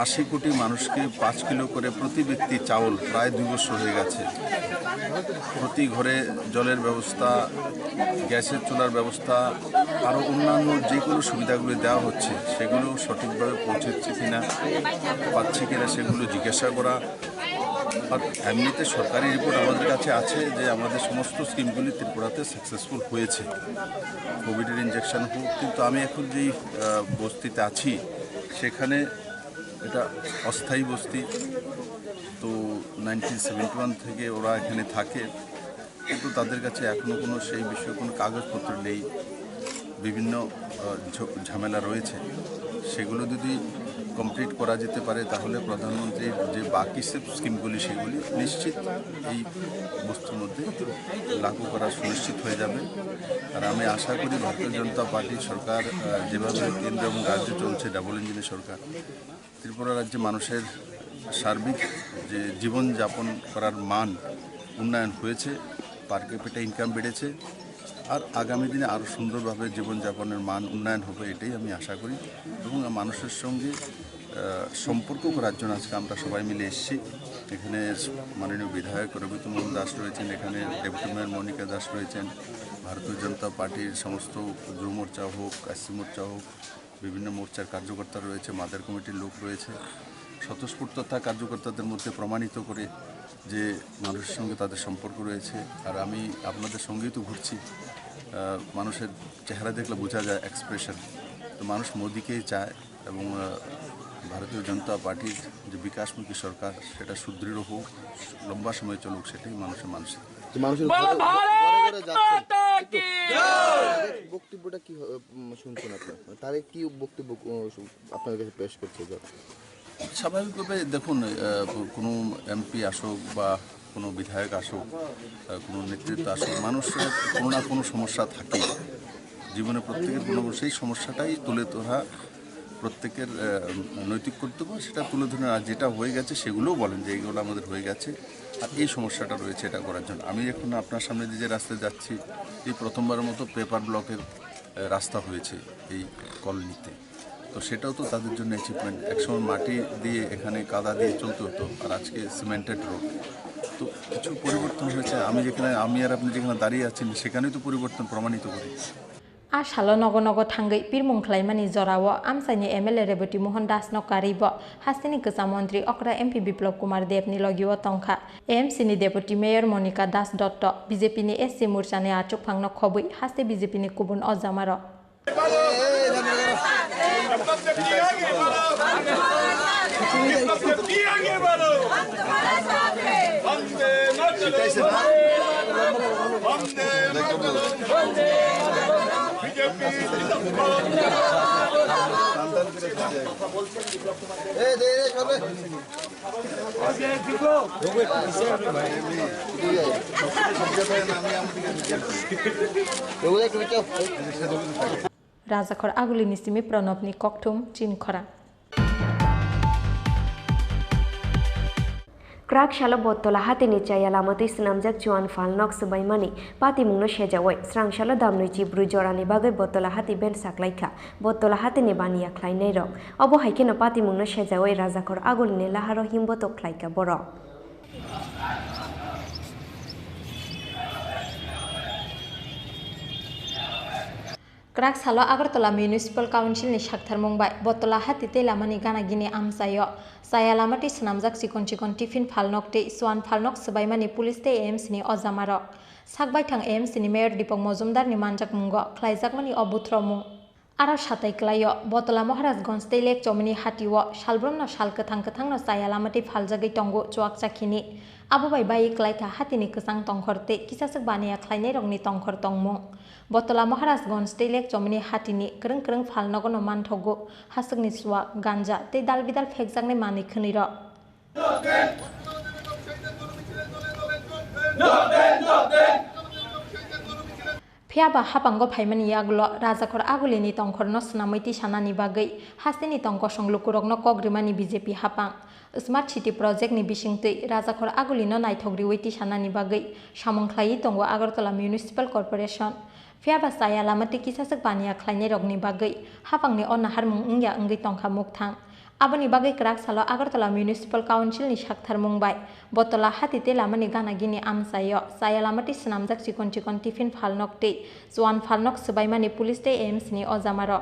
80 কোটি মানুষকে 5 কিলো করে প্রতি ব্যক্তি চাউল প্রায় 2 বছর হয়ে গেছে প্রতি ঘরে জলের ব্যবস্থা গ্যাসের চুলার ব্যবস্থা আরও অন্যান্য যে কোনো সুবিধাগুলো দেওয়া হচ্ছে সেগুলো সঠিকভাবে পৌঁছচ্ছে কিনা পাচ্ছে কিনা সেগুলো জিজ্ঞাসা করা আর এমনিতে সরকারি রিপোর্ট আমাদের কাছে আছে যে আমাদের সমস্ত স্কিমগুলি ত্রিপুরাতে সাকসেসফুল হয়েছে কোভিডের ইনজেকশন হোক কিন্তু আমি এখন যেই বস্তিতে আছি সেখানে এটা অস্থায়ী বস্তি তো 1971 থেকে ওরা এখানে থাকে কিন্তু তাদের কাছে এখনও কোনো সেই বিষয়ে কোনো কাগজপত্র নেই বিভিন্ন ঝামেলা রয়েছে সেগুলো যদি কমপ্লিট করা যেতে পারে তাহলে প্রধানমন্ত্রীর যে বাকি সব স্কিমগুলি সেগুলি নিশ্চিত এই বস্তুর মধ্যে লাগু করা সুনিশ্চিত হয়ে যাবে আর আমি আশা করি ভারতীয় জনতা পার্টির সরকার যেভাবে কেন্দ্র এবং রাজ্যে চলছে ডাবল ইঞ্জিনের সরকার ত্রিপুরা রাজ্যে মানুষের সার্বিক যে জীবনযাপন করার মান উন্নয়ন হয়েছে, পার ক্যাপিটা ইনকাম বেড়েছে, আর আগামী দিনে আরও সুন্দরভাবে জীবনযাপনের মান উন্নয়ন হবে এটাই আমি আশা করি। এবং মানুষের সঙ্গে সম্পর্ক করার জন্য আজকে আমরা সবাই মিলে এসেছি। এখানে মাননীয় বিধায়ক রবিতুমোহন দাস রয়েছেন, এখানে ডেপুটি মেয়র মনিকা দাস রয়েছেন, ভারতীয় জনতা পার্টির সমস্ত যুব মোর্চা হোক, এসসি মোর্চা হোক, বিভিন্ন মোর্চার কার্যকর্তা রয়েছে, মাদার কমিটির লোক রয়েছে। স্বতঃস্ফূর্ততা কার্যকর্তাদের মধ্যে প্রমাণিত করে যে মানুষের সঙ্গে তাদের সম্পর্ক রয়েছে। আর আমি আপনাদের সঙ্গেই তো ঘুরছি, মানুষের চেহারা দেখলে বোঝা যায় এক্সপ্রেশন। তো মানুষ মোদিকেই চায় এবং ভারতীয় জনতা পার্টির যে বিকাশমুখী সরকার সেটা সুদৃঢ় হোক, লম্বা সময় চলুক, সেটাই মানুষের বক্তব্যটা কি শুনছেন আপনার, তার কি বক্তব্য আপনার কাছে পেশ করছে? স্বাভাবিকভাবে দেখুন, কোনো এমপি আসুক বা কোনো বিধায়ক আসুক, কোনো নেতৃত্ব আসুক, মানুষের কোনো না কোনো সমস্যা থাকে জীবনে, প্রত্যেকের কোনো সেই সমস্যাটাই তুলে ধরা প্রত্যেকের নৈতিক কর্তব্য, সেটা তুলে ধরে। আর যেটা হয়ে গেছে সেগুলোও বলেন যে এইগুলো আমাদের হয়ে গেছে আর এই সমস্যাটা রয়েছে, এটা করার জন্য। আমি এখন আপনার সামনে যে রাস্তায় যাচ্ছি, এই প্রথমবারের মতো পেপার ব্লকের রাস্তা হয়েছে এই কলোনিতে, তো সেটাও তো তাদের জন্য অ্যাচিভমেন্ট। একসময় মাটি দিয়ে এখানে কাদা দিয়ে চলতে হতো, আর আজকে সিমেন্টেড রোড। তো কিছু পরিবর্তন হয়েছে। আমি আর আপনি যেখানে দাঁড়িয়ে আছেন সেখানেই তো পরিবর্তন প্রমাণিত করি। आ सालो नगो नगो थांगै बिरमुं ख्लाइमानि जराव आमसाइनि एमएलए रेबती मोहन दास नकारिब हास्तिनि गोजा मन्त्री अक्रा एमपी बिप्लब कुमार देवनि लगिव तंखा एएमसीनि डेपुटी मेयर मनिका दास दत्त बीजेपीनि एससी मोर्चानि आचुक फांनो खबै हास्ति बीजेपीनि कुबुन अजामार राजाखर आगुलिनि सिमी प्रणबनि ककथुम चिनखरा क्राक शालो बत्तला हातिनि चायालामति स्नामजाक जुआन फालनक सबाइमानि पातिमुंनो सेजावै स्रांशालो दामनै जिब्रु जरानि बागै बत्तला हाति बेन साक्लाइखा बत्तला हातिनि बानिया ख्लाइनाय रक अबो हाइकेनो पातिमुंनो सेजावै राजाखर आगुलिनि लाहारो हिमबतो ख्लाइका बर क्राक सालो आगरतला म्युनिसिपल काउन्सिलनि साक्थार मुंबाय बत्तला हाति तैलामानि गानागिनि आमसायो सायालामाति स्नामजाक चिकन चिकन टिफिन फालनकते स्वान फालनक सबाइमानि पुलिस ते एएमसीनि अजामारक साकबाय थां एएमसीनि मेयर दीपक मजुमदारनि मानजाक मुंगो ख्लाइजाकमानि अबुथ्र मुं आरो साताइक्लायो बत्तला महाराजगंज तैलेक चमिनि हातिओ सालब्रमनो साल गोथां गोथांनो सायालामाति फालजागै तंगो चुआक चाखिनि आबोबाय बायै क्लाइथा हातिनि गोसां तंखरते किसासक बानिया ख्लाइनाय रंनि तंखर तंमुं बत्तला महाराजगंज तैलेक चमिनि हातिनि गोरों गोरों फालनगनो मानथगो हासकनि सुआ गांजा तै दाल बिदाल फेकजाकनि मानि खोनिर फियाबा हापांगो फाइमानि यागुलो राजाखर आगुलिनि तंखरनो स्नामैति सानानि बागै हास्तिनि तंक संलुकुरकनो कग्रिमानि बीजेपी हापां स्मार्ट सिटी प्रोजेक्टनि बिसिंतै राजाखर आगुलिनो नायथग्रिवैति सानानि बागै सामंख्लायै दंगो आगरतला म्युनिसिपल कर्पोरेशन फियाबा सायालामाति किसासक बानिया ख्लाइनाय रगनि बागै हापांनि अनाहार मुं उंया उंगै तंखा मुगथां आबोनि बागै क्राक सालो आगरतला म्युनिसिपल काउन्सिलनि साक्थार मुंबाय बत्तला हाति तैलामानि गानागिनि आमसायो सायालामाति स्नामजाक चिकन चिकन टिफिन फालनकते जवान फालनक सबाइमानि पुलिस ते एएमसीनि अजामार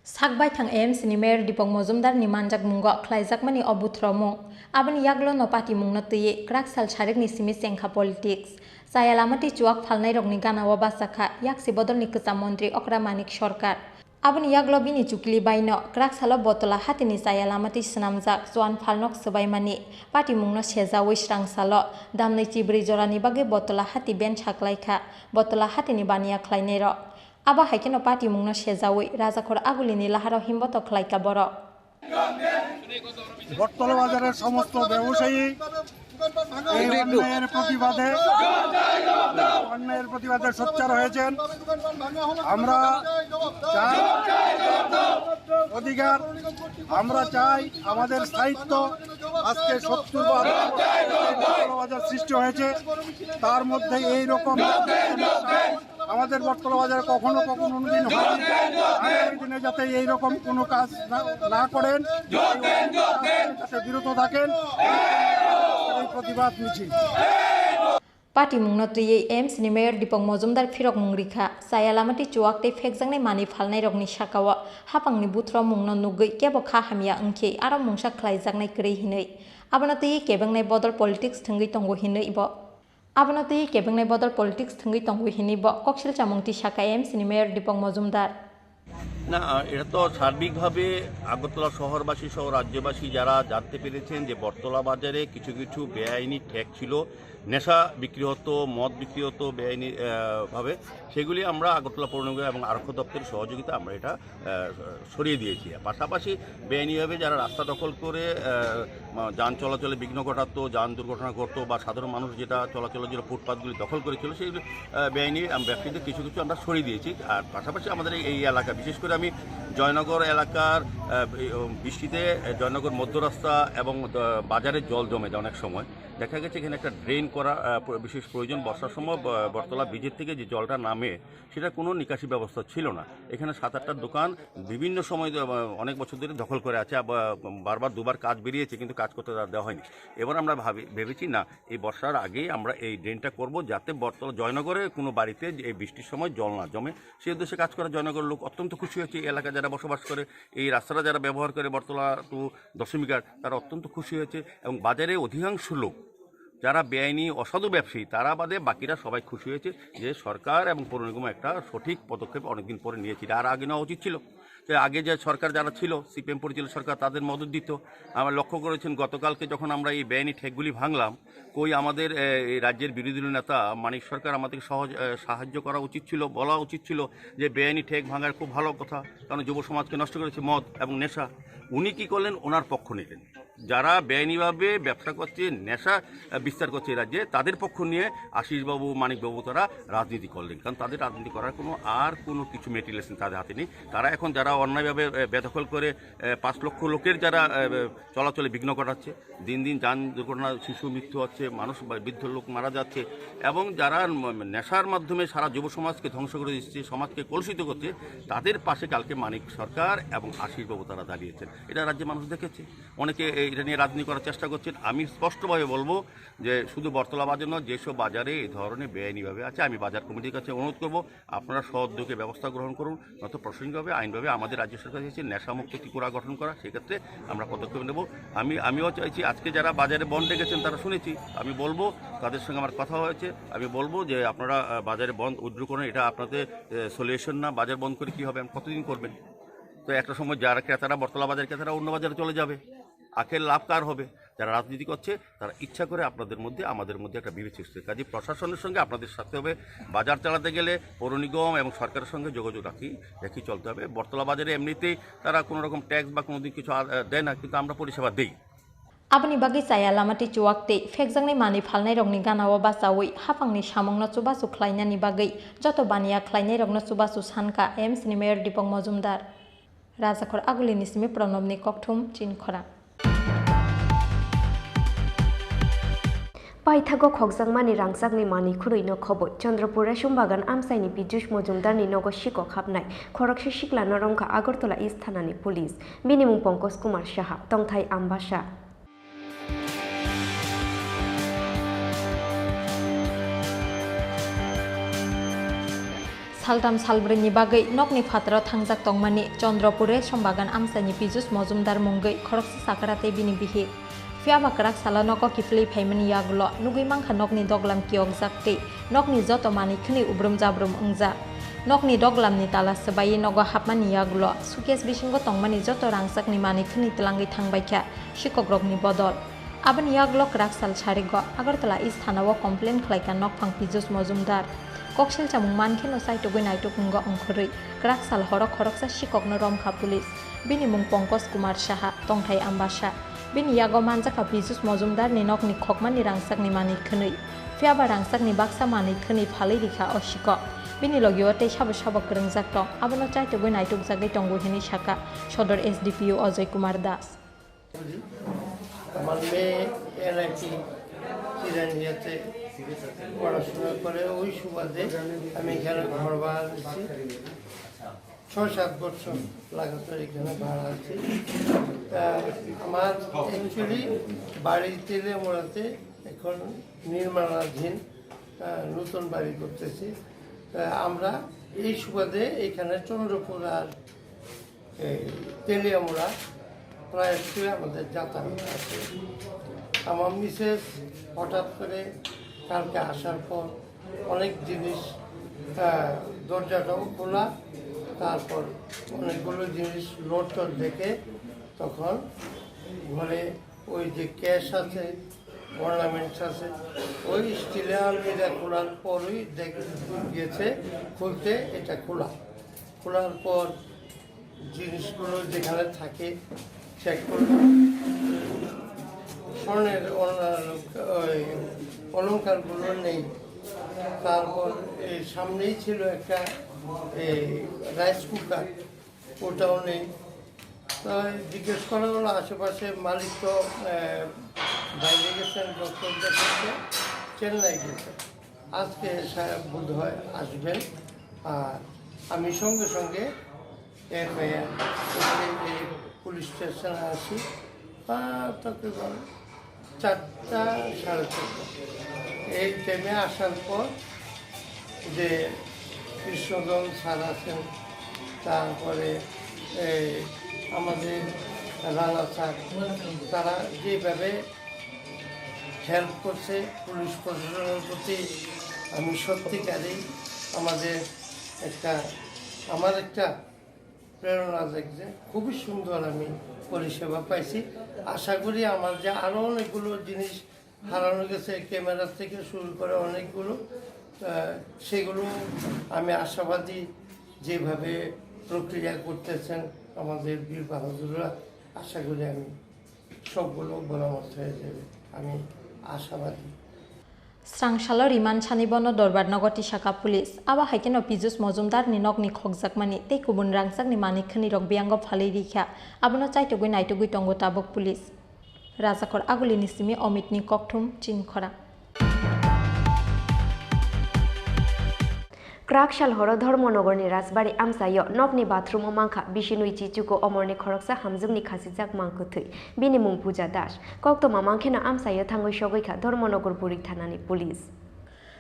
साकबाय थां एएमसीनि मेयर दीपक मजुमदारनि मानजाक मुंगो ख्लाइजाकमानि अबुथ्र मुं आबोनि याग्लो न पार्टी मुंनो तैये क्राक साल सारेकनि सिमी सेंखा पलिटिक्स सायालामाति चुआक फालनाय रगनि गानावा बासाखा याक्सि बदलनि गोजा मन्त्री अक्रा मानिक सरकार आबोनि याग्लो बिनि चुक्लि बायनो क्राक सालो बत्तला हातिनि सायालामाति स्नामजाक जवान फालनक सबाइमानि पार्टी मुंनो सेजावै स्रां सालो दामनै चिब्रै जरानि बागै बत्तला हाति बेन साक्लाइखा बत्तला हातिनि बानिया ख्लाइनाय र आबा हाइकेनो पार्टी मुंनो सेजावै राजाखर आगुलिनि लाहाराव हिमबत ख्लाइका बर बत्तला बाजारेर समस्त व्यवसायी এই অন্যায়ের প্রতিবাদে সোচ্চার হয়েছেন। আমরা চাই অধিকার, আমরা চাই আমাদের স্থায়িত্ব। আজকে 70 বাজার সৃষ্টি হয়েছে, তার মধ্যে এই রকম আমাদের বটতলা বাজারে কখনো কোনোদিন হয়নি। আগামী দিনে যাতে এইরকম কোনো কাজ না করেন, যাতে বিরত থাকেন, এই প্রতিবাদ মিছিল। Parti mungnotri AIMS ni Mayor Dipong Mojumdar Phirok mungrikha sayalamati chuakte phekjangnai mani phalnai rokni sakawa hapangni buthro mungno nugui kebo kha hamia angkhe aro mungsa khlaijaknai krei hinai abanati kebangnai bodol politics thungui tongo hinai bo abanati kebangnai bodol politics thungui tongo hinai bo koksil chamungti saka AIMS ni Mayor Dipong Mojumdar না এটা তো সার্বিকভাবে আগরতলা শহরবাসী সহ রাজ্যবাসী যারা জানতে পেরেছেন যে বটতলা বাজারে কিছু কিছু বেআইনি ঠেক ছিল, নেশা বিক্রি হতো, মদ বিক্রি হতো বেআইনি ভাবে, সেগুলি আমরা আগরতলা পৌর নিগম এবং আরক্ষা দপ্তরের সহযোগিতা আমরা এটা সরিয়ে দিয়েছি। পাশাপাশি বেআইনিভাবে যারা রাস্তা দখল করে যান চলাচলে বিঘ্ন ঘটাতো, যান দুর্ঘটনা ঘটতো বা সাধারণ মানুষ যেটা চলাচলের জন্য ফুটপাথগুলি দখল করেছিল, সেই বেআইনি ব্যক্তিদের কিছু কিছু আমরা সরিয়ে দিয়েছি। আর পাশাপাশি আমাদের এই এলাকা, বিশেষ করে আমি জয়নগর এলাকার বৃষ্টিতে জয়নগর মধ্য রাস্তা এবং বাজারে জল জমে যায়, অনেক সময় দেখা গেছে এখানে একটা ড্রেন করা বিশেষ প্রয়োজন। বর্ষার সময় বটতলা ব্রিজের থেকে যে জলটা নামে সেটা কোনো নিকাশি ব্যবস্থা ছিল না। এখানে 7-8টা দোকান বিভিন্ন সময় অনেক বছর ধরে দখল করে আছে, বারবার দুবার কাজ বেরিয়েছে কিন্তু কাজ করতে দেওয়া হয়নি। এবার আমরা ভেবেছি না, এই বর্ষার আগেই আমরা এই ড্রেনটা করব, যাতে বটতলা জয়নগরে কোনো বাড়িতে এই বৃষ্টির সময় জল না জমে, সেই উদ্দেশ্যে কাজ করা। জয়নগরের লোক অত্যন্ত খুশি হয়েছে, এই এলাকায় যারা বসবাস করে, এই রাস্তাটা যারা ব্যবহার করে বটতলা টু দশমিঘাট, তারা অত্যন্ত খুশি হয়েছে। এবং বাজারে অধিকাংশ লোক যারা বেআইনি অসাধু ব্যবসায়ী তারা বাদে বাকিরা সবাই খুশি হয়েছে যে সরকার এবং পৌর নিগম একটা সঠিক পদক্ষেপ অনেকদিন পরে নিয়েছিল। আর আগে নেওয়া উচিত ছিল। আগে যে সরকার যারা ছিল, সিপিএম পরিচালিত সরকার, তাদের মদত দিত। আমরা লক্ষ্য করেছেন গতকালকে যখন আমরা এই বেআইনি ঠেকগুলি ভাঙলাম, কই আমাদের এই রাজ্যের বিরোধী নেতা মানিক সরকার আমাদেরকে সাহায্য করা উচিত ছিল, বলা উচিত ছিল যে বেআইনি ঠেক ভাঙার খুব ভালো কথা, কারণ যুব সমাজকে নষ্ট করেছে মদ এবং নেশা। উনি কী করলেন, ওনার পক্ষ নিলেন। যারা বেআইনিভাবে ব্যবসা করছে, নেশা বিস্তার করছে রাজ্যে, তাদের পক্ষ নিয়ে আশিসবাবু, মানিকবাবু তারা রাজনীতি করলেন। কারণ তাদের রাজনীতি করার কোনো কিছু মেটেরিয়ালস তাদের হাতে নেই। তারা এখন যারা অন্যায়ভাবে বেদখল করে 5 লক্ষ লোকের যারা চলাচলে বিঘ্ন ঘটাচ্ছে, দিন দিন যান দুর্ঘটনা, শিশু মৃত্যু হচ্ছে, মানুষ বৃদ্ধ লোক মারা যাচ্ছে, এবং যারা নেশার মাধ্যমে সারা যুব সমাজকে ধ্বংস করে দিচ্ছে, সমাজকে কলুষিত করছে, তাদের পাশে কালকে মানিক সরকার এবং আশিসবাবু তারা দাঁড়িয়েছেন। এটা রাজ্যে মানুষ দেখেছে। অনেকে এটা নিয়ে রাজনীতি করার চেষ্টা করছেন। আমি স্পষ্টভাবে বলবো যে শুধু বটতলা বাজার নয়, যেসব বাজারে এই ধরনের বেআইনিভাবে আছে, আমি বাজার কমিটির কাছে অনুরোধ করব আপনারা সহযোগে ব্যবস্থা গ্রহণ করুন, নয়তো প্রশাসনিকভাবে আইনভাবে আমাদের রাজ্য সরকার চাইছে নেশামুক্ত ত্রিপুরা গঠন করা, সেক্ষেত্রে আমরা পদক্ষেপ নেব। আমিও চাইছি, আজকে যারা বাজারে বন্ধ রেখেছেন তারা শুনেছি, আমি বলবো তাদের সঙ্গে আমার কথা হয়েছে, আমি বলবো যে আপনারা বাজারে বন্ধ উইথড্র করেন, এটা আপনাদের সলিউশন না। বাজার বন্ধ করে কী হবে, কতদিন করবেন? তো একটা সময় যারা ক্রেতারা, বটতলা বাজার ক্রেতারা অন্য বাজারে চলে যাবে, আখের লাভ কার হবে? যারা রাজনীতি করছে তারা ইচ্ছা করে আপনাদের মধ্যে আমাদের মধ্যে একটা বিভেদ সৃষ্টি। কাজে প্রশাসনের সঙ্গে আপনাদের সাথে হবে, বাজার চালাতে গেলে পৌর নিগম এবং সরকারের সঙ্গে যোগাযোগ রাখি চলতে হবে। বটতলা বাজারে এমনিতেই তারা কোনো রকম ট্যাক্স বা কোনো দিন কিছু দেয় না, কিন্তু আমরা পরিষেবা দিই। Abani bagi saya lamati cuakte fekjangnai mani phalnai rokni ganawa basawi hapangni samongno chubasu khlainani bagi joto bania khlainai rokno chubasu sanka AIMS ni Mayor Dipong Mojumdar Rajakhor Agulini simi Pranobni Kokthum Chinkhora Paithago khokjangmani rangjakni mani khuruino khoboi Chandrapura Shumbagan Amsaini Piyush Mojumdarni nogo shiko khapnai khoroksa shikla norongkha Agartala East Thanani Police Binimung Pankaj Kumar Saha Tongthai Ambasha Saltam salbreni bagai nokni phatra thangjak tongmani Chandrapura Shumbagan Amsaini Piyush Mojumdar mungai khoroksa sakarate bini bihi Fiaba kerak salah noko kifli payment yagulo nugui mangka nokni doglam kiok zakti nokni joto mani khni ubrum jabrum engja nokni doglam ni tala sebayi nogo hapmani yagulo sukes bisingo tongmani joto rangsakni mani khni telangi thangbaikha shikogrokni bodol abani yagulo kerak sal sarigo Agartala East Thanawo complain khlaikan nokphang Piyush Mojumdar koksil chamung mankhe no saitugui naitugunggo ongkhorui kerak sal horok horoksa shikokno romkha police binimung Pankaj Kumar Saha Tongthai Ambasha bini yago manjaka Pisus Mojumdar ni nok ni khokman ni rangsak ni mani khunui fiaba rangsak ni baksa mani khunui phalai rikha osiko bini logio tei sabo sabo krengjak tong abono chaito boi naituk jagai tongo hini saka sodor SDPO Ajay Kumar Das আমার মেয়ে এর একটি চিরানিয়াতে পড়াশোনা করে ওই সুবাদে আমি এখানে ঘর ভাড়া দিচ্ছি 6-7 বছর লাগাতার এখানে ভাড়া আছি আমার অ্যাকচুয়ালি বাড়ি তেলেমোড়াতে এখন নির্মাণাধীন নতুন বাড়ি করতেছি আমরা এই সুবাদে এখানে চন্দ্রপুর আর তেলিয়ামোড়া প্রায় আমাদের যাতায়াত আছে আমার মিসেস হঠাৎ করে কালকে আসার পর অনেক জিনিস দরজাটাও খোলা তারপর অনেকগুলো জিনিস লোড দেখে তখন ঘরে ওই যে ক্যাশ আছে অর্নামেন্টস আছে ওই স্টিলের আলমিরা খোলার পরই গেছে খুলতে এটা খোলার পর জিনিসগুলো যেখানে থাকে চেক করলাম স্বর্ণের অলঙ্কারগুলো নেই তারপর এই সামনেই ছিল একটা রাইস কুকার ওটাও নেই তাই জিজ্ঞেস করা হলো আশেপাশে মালিক তো বাইরে গেছেন ডক্টর দেখাচ্ছে চেন্নাই গেছে আজকে বোধ হয় আসবেন আর আমি সঙ্গে সঙ্গে এফআইআর পুলিশ স্টেশনে আসি তকরিবান 4টা 4:30 এই টাইমে আসার পর যে কৃষ্ণগঞ্জ স্যার আছেন তারপরে আমাদের রানা স্যার তারা যেভাবে হেল্প করছে পুলিশ প্রশাসনের প্রতি আমি সত্যিকারেই আমার একটা প্রেরণা দেখছে খুবই সুন্দর আমি পরিষেবা পাইছি আশা করি আমার যে আরও অনেকগুলো জিনিস হারানো গেছে ক্যামেরা থেকে শুরু করে অনেকগুলো সেগুলো আমি আশাবাদী যেভাবে প্রক্রিয়া করতেছেন আমাদের বীর বাহাদুররা আশা করি আমি সবগুলো বরামত হয়ে যাবে আমি আশাবাদী Srangshalo Riman Chanibono Dorbar Nogoti Shaka Police Aba Haikeno Pisus Mojumdar ni nok ni khokjakmani tei kubun rangsak ni mani khani rok biango phalei rikha abono chaitogui naitogui tongo tabok police Rajakor Aguli ni simi Omit ni kokthum Chinkhora Krakshal horo ধর্মনগরনি রাজবাড়ি আমসাইয় নকনি bathroom মাংখা বিশিনুই চিচুকো অমরনি খরকসা হামজুংনি খাসিজাক মাংকুথুই বিনি মুং পূজা Das কক্তমা মাংখেনা আমসাইয় থাঙ্গই সগৈখা Dharmanagar বুরিক থানানি police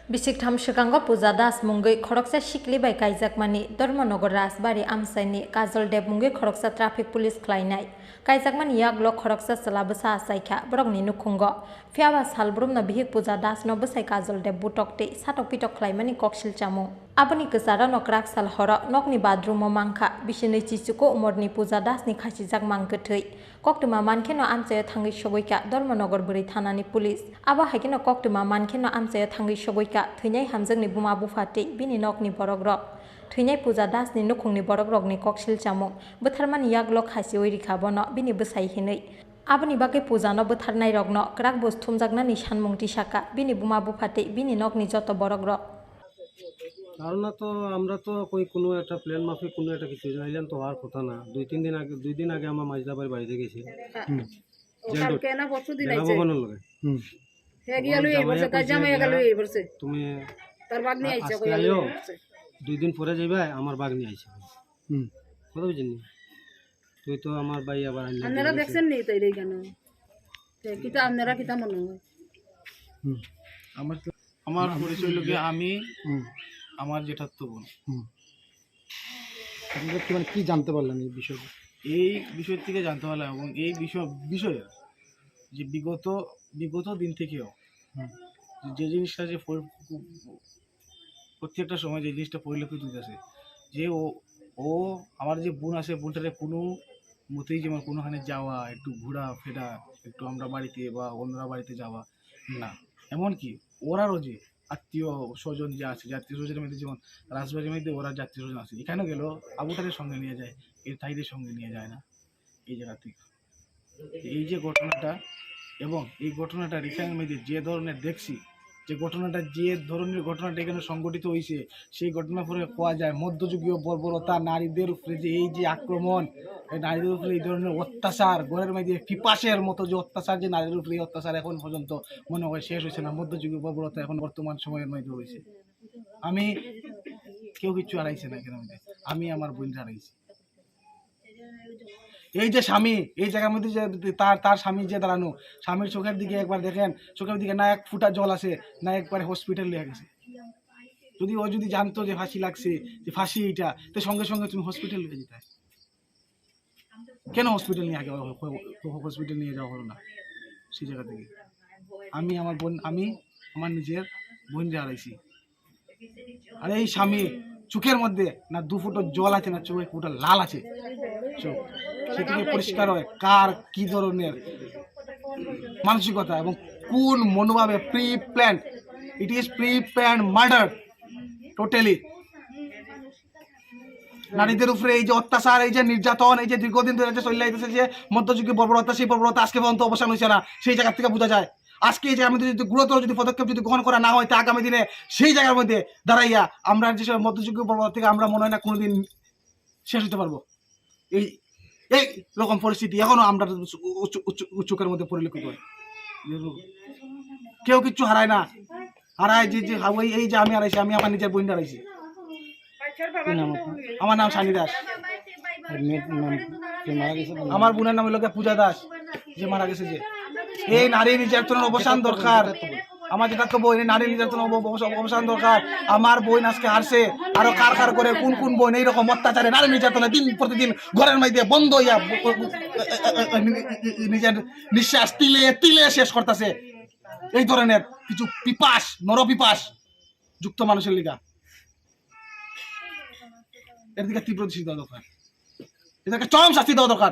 Bisiktham Shikango Puja Das Mungui Khoroksa Shikli by Kaijakmani Dormonogor Rasbari Amsaini Kazol Deb Mungi Khoroksa Traffic Police Klainai Kaijakman Yaglo Khoroksa Salabasa Saika Brogni Nukungo Fiabas Halbrum na Bihik Puja Das no Busai Kazol Deb Butokte Satok Pitok Klaimani Kokshil Chamu Abani Kusara no Krak Sal Horo Nokni Badrum Mangka Bishini Chichuko Umorni Puja Das ni Khashijak Mangkutui Koktuma Mankeno Amsayo Thangi Shogoika Dormonogor Buri Thanani Police Aba Hakino Koktuma Mankeno Amsayo Thangi Shogoika Thuinai Hamjungni Buma Bufati Bini Nokni Borogrok Thuinai Puja Das ni Nukungni Borogrokni Kokshil Chamu Butharman Yaglok Hasi Oirikha Bono Bini Busai Hinui Abani Bage Puja no Butharnai Rogno Krak Bus Thumjakna ni Shanmungti Shaka Bini Buma Bufati Bini Nokni Joto Borogrok ধারণা তো আমরা তো কই কোনো একটা plan মাফিক কোনো একটা কিছু জানাইলাম তো আর কথা না 2 দিন আগে আমার মাঝদাবাড়ি বাড়িতে গেছি তুমি দুই দিন পরে যাইবা আমার বাঘ নিয়ে আইছে কথা বুঝছেন তুই তো আমার ভাই আবার আপনারা দেখছেন নি তাই কেন কিতা আপনারা কিতা মনে হয় আমার পরিচয় লোকে আমি আমার জেঠাতো বোন আপনারা কি জানতে পারলেন এই বিষয়ে এই বিষয় থেকে জানতে পারলাম এবং এই বিষয়ে যে বিগত দিন থেকেও যে জিনিসটা যে প্রত্যেকটা সময় যে জিনিসটা পরিলক্ষিত হইতেছে যে ও আমার যে বোন আছে বোনটারে কোনো মতেই যেমন কোনোখানে যাওয়া একটু ঘোরা ফেরা একটু আমরা বাড়িতে বা অন্যরা বাড়িতে যাওয়া না এমনকি ওরারও যে আত্মীয় স্বজন যে আছে জাতীয় স্বজনের মধ্যে যেমন রাজবাড়ির মধ্যে ওরা জাতীয় স্বজন আছে এখানেও গেল আবুটারের সঙ্গে নিয়ে যায় এর তাইদের সঙ্গে নিয়ে যায় না এই জায়গা থেকে এই যে ঘটনাটা এবং এই ঘটনাটা রিফাইনের মধ্যে যে ধরনের দেখছি যে ধরনের ঘটনাটা এখানে সংঘটিত হয়েছে সেই ঘটনার পরে পাওয়া যায় মধ্যযুগীয় বর্বরতা, নারীদের উপরে যে এই যে আক্রমণ, এই নারীদের উপরে এই ধরনের অত্যাচার, ঘরের মধ্যে পিপাসের মতো যে অত্যাচার, যে নারীদের উপরে এই অত্যাচার এখন পর্যন্ত মনে হয় শেষ হয়েছে না। মধ্যযুগীয় বর্বরতা এখন বর্তমান সময়ের মধ্যে হয়েছে। আমি কেউ কিচ্ছু হারাইছে না এখানে মধ্যে, আমি আমার বোনটা হারাইছি। এই যে স্বামী এই জায়গার মধ্যে যে তার স্বামী যে দাঁড়ানো, স্বামীর চোখের দিকে একবার দেখেন, চোখের দিকে না এক ফুটা জল আছে, না একবারে হসপিটাল নিয়ে গেছে। যদি ও যদি জানতো যে ফাঁসি লাগছে, যে ফাঁসি এইটা, তো সঙ্গে সঙ্গে তুমি হসপিটাল নিয়ে যেতে। কেন হসপিটাল নিয়ে হসপিটাল নিয়ে যাওয়া হলো না সেই জায়গা থেকে? আমি আমার নিজের বোনকে হারাইছি। আর এই স্বামী চোখের মধ্যে না 2 ফুট জল আছে, না চোখে ফুটা লাল আছে চোখ, সেটিকে পরিষ্কার হয় কার কি ধরনের মানসিকতা এবং কোন মনোভাবে pre planned, it is pre planned murder totally. নারীদের উপরে এই যে অত্যাচার, এই যে নির্যাতন, এই যে দীর্ঘদিন ধরে যে চলে যাইতেছে যে মধ্যযুগীয় বর্বরতা, সেই বর্বরতা আজকে পর্যন্ত অবসান হয়েছে না, সেই জায়গা থেকে বোঝা যায়। আজকে এই জায়গার মধ্যে যদি গুরুতর যদি পদক্ষেপ যদি গ্রহণ করা না হয়, তা আগামী দিনে সেই জায়গার মধ্যে দাঁড়াইয়া আমরা যেসব মধ্যযুগীয় বর্বরতা থেকে আমরা মনে হয় না কোনোদিন শেষ হতে পারবো। এই এই রকম পরিস্থিতি এখনো আমরা চোখের মধ্যে পরিলক্ষিত হয়। কেউ কিচ্ছু হারায় না, হারায় যে এই যে আমি হারাইছি, আমি আমার নিজের বোন হারাইছি। আমার নাম সানি দাস, আমার বোনের নাম হলো পূজা দাস, যে মারা গেছে। যে এই নারী নির্যাতনের অবসান দরকার, আমার যেটা তো বোন, নারী নির্যাতনের অবসান দরকার। আমার বোন আজকে হারছে, আরো কার করে কোন বোন এইরকম অত্যাচারে নারী নির্যাতনে দিন প্রতিদিন ঘরের মধ্যে বন্ধ হইয়া নিজের নিঃশ্বাস তিলে তিলে শেষ করতেছে। এই ধরনের কিছু পিপাস, নরপিপাস যুক্ত মানুষের লিগা এর দিকে তীব্র দৃষ্টি দেওয়া দরকার, এদেরকে চরম শাস্তি দেওয়া দরকার,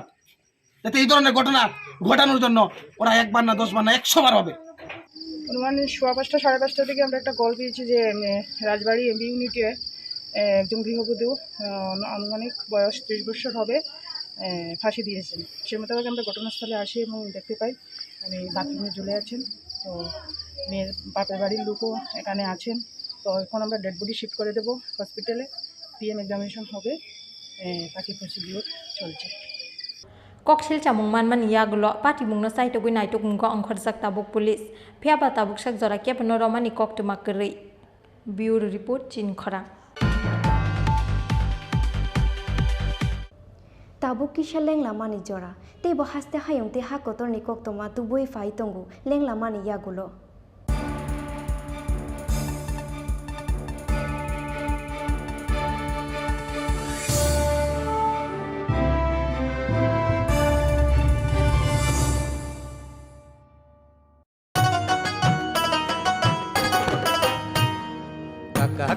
যাতে এই ধরনের ঘটনা ঘটানোর জন্য ওরা 1 বার না 10 বার না 100 বার হবে। অনুমান 5:15 সাড়ে 5টার দিকে আমরা একটা কল পেয়েছি যে রাজবাড়ি এমবি ইউনিটে একজন গৃহবধূ, আনুমানিক বয়স 30 বছর হবে, ফাঁসি দিয়েছেন। সে মোতাবেক আমরা ঘটনাস্থলে আসি এবং দেখতে পাই উনি বাথরুমে ঝুলে আছেন। তো মেয়ের বাপের বাড়ির লোকও এখানে আছেন। তো এখন আমরা ডেড বডি শিফট করে দেবো হসপিটালে, পিএম এক্সামিনেশন হবে, বাকি প্রসিডিওর চলছে। ককশিল চামুং মানমান ইয়াগুলো পাটি মুংনো সাইটগুই নাইটুক মুংগো অংখরজাক তাবুক পুলিশ ফিয়াবা তাবুক সাক জরা কেপনো রমানি ককটুমা করি। ব্যুরো রিপোর্ট চিনখরা। Tabuk kisha leng lamani jora. Te bo haste hayung te ha kotor ni kok toma tu boi fai tongu leng lamani yagulo.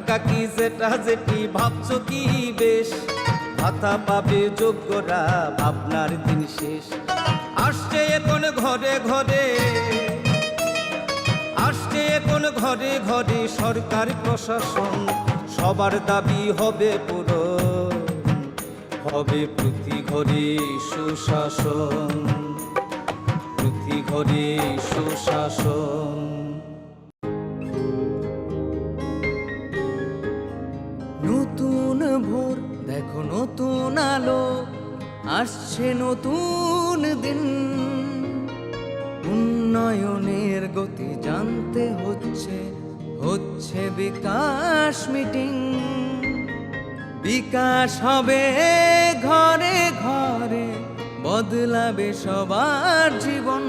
কাকি যেটা যেটি ভাবছো কি বেশ, ভাতা পাবে যোগ্যরা ভাবনার দিন শেষ। আসছে এখন ঘরে ঘরে, আসছে এখন ঘরে ঘরে সরকার প্রশাসন, সবার দাবি হবে পূরণ, হবে প্রতি ঘরে সুশাসন, প্রতি ঘরে সুশাসন। নতুন ভোর দেখো নতুন আলো, আসছে নতুন দিন, উন্নয়নের গতি জানতে হচ্ছে, হচ্ছে বিকাশ মিটিং। বিকাশ হবে ঘরে ঘরে, বদলাবে সবার জীবন,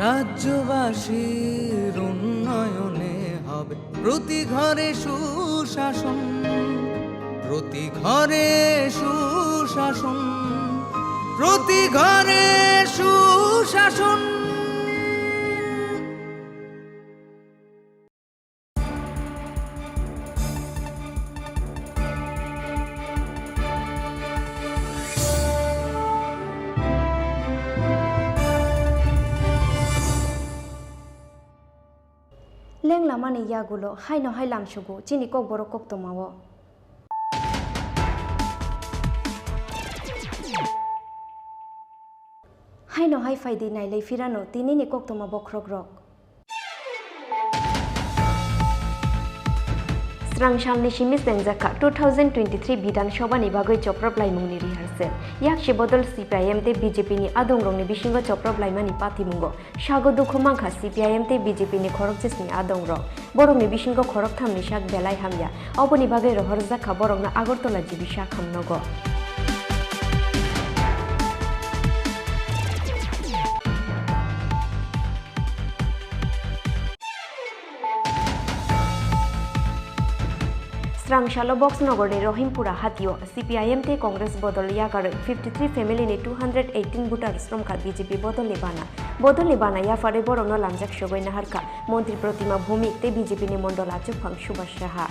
রাজ্যবাসীর উন্নয়নে হবে প্রতি ঘরে সুশাসন, প্রতি ঘরে সুশাসন, প্রতি ঘরে সুশাসন। Leng lamani yagulo hai no hai lam shugu chini kok borok kok tomawo. Haino hai faidi nailai firano tinini koktoma bokrogrok. Srangshal Shimis Benjaka 2023 Bidan Shoba ni bagoi Choproplai mungni rehearsal. Yak shibodol CPIM te BJP ni adongrong ni bishingo Choproplai mani pati mungo. Shago dukhumangkha CPIM te BJP ni khorokjes ni adongrong. Borong ni bishingo khorok tham ni shak belai hamya. Oboni bagoi rohorjaka borong na Agartala jibisha khamnogo. Srangshalo box nogor ni Rohimpura hatio CPIM te Congress bodol yakar 53 family ni 218 voter stromka BJP bodol lebana ya fare borong no lamjak shogoi naharka Montri Protima Bhumik te BJP ni mondol achuk phang Subhash Saha.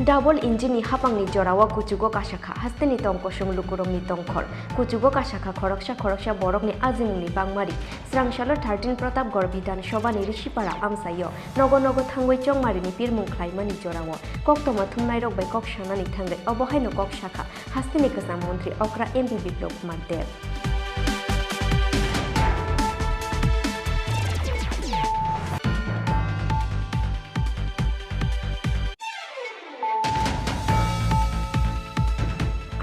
Double engine ni hapang ni jorawa kuchugo kashakha haste ni tongko shung lukurong ni tongkhor kuchugo kashakha khoroksha borok ni azimung ni bangmari Srangshalo 13 Pratap Gor Bidan Shoba ni Rishipara amsayo nogo thangoi chongmari ni pirmung khlaima ni jorawo koktoma thumnai rok bai kok shana ni thangai obohai no kok shakha haste ni kasam mantri Okra MP Biplop Kumar Dev.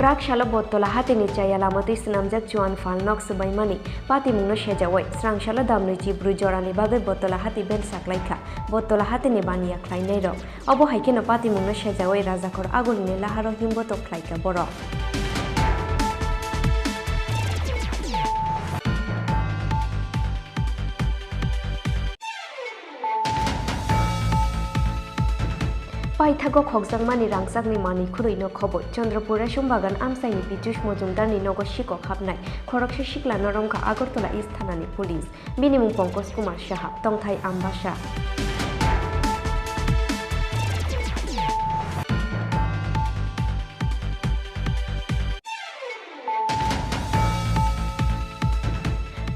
Krak shalo botola hati ni chaya lamati sinamjak Juan Falnok Subaimani pati mungno shejawai Srangshalo damnui jibru jorani bagai botola hati ben saklaika botola hati ni baniya khlainai rok obo haike no pati mungno shejawai Rajakor agulini laharo himboto khlaika borok. Paithago khokjangmani rangchakni mani khurui no khobor Chandrapura Shumbagan amsaini Pitush Mojumdar ni nogo shiko khapnai khoroksa shikla norongka Agartala East Thanani Police binimung Pankaj Kumar Saha Tongthai Ambasha.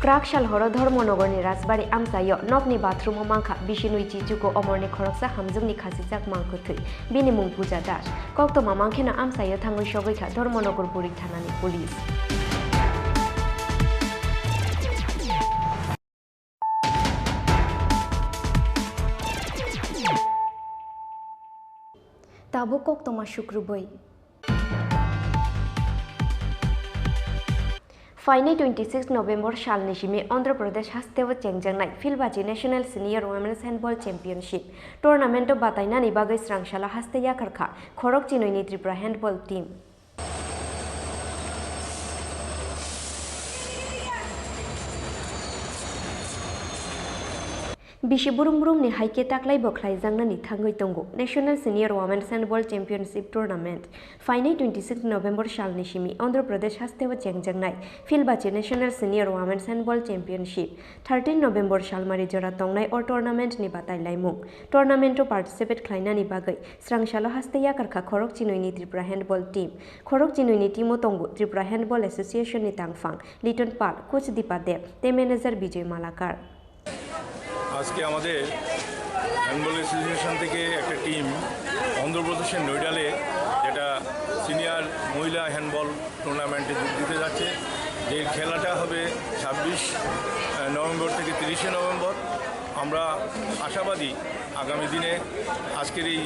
Krakshal horo Dharmonogor ni Rajbari amsayo nokni bathroom mangkha Bishinui Chichuko omorni khoroksa hamjungni khasijak mangkhuthui binimung Puja Das koktoma mangkhena amsayo thangoi shogoikha Dharmonogor Burik Thanani Police. Tabu koktoma Shukruboi Finally 26 November Shal Nishimi Andhra Pradesh Hastewa Chengjangnai Filbaji National Senior Women's Handball Championship Tournament of Bataina ni bagai Srangshala Hasteya Karkha Khorok Chinoi ni Tripura Handball Team. Bishi burum ni haike taklai boklai jangna ni thangoi tongo National Senior Women's Handball Championship Tournament Finally 26 November Shal Nishimi Andhra Pradesh Hastewa Chengjangnai Filbachi National Senior Women's Handball Championship 13 November Shalmari Jora Tongnai or Tournament ni batai laimung Tournament to participate khlaina ni bagai Srangshalo Hasteya Karkha Khorok Chinoi ni Tripura Handball Team Khorok Chinoi ni Timo Tongo Tripura Handball Association ni Tangfang Liton Pal Coach Deepa Dev te manager Bijoy Malakar. আজকে আমাদের handball association থেকে একটা team অন্ধ্রপ্রদেশের নৈডালে যেটা senior মহিলা handball টুর্নামেন্টে যোগ দিতে যাচ্ছে যে খেলাটা হবে 26 নভেম্বর থেকে 30 নভেম্বর আমরা আশাবাদী আগামী দিনে আজকের এই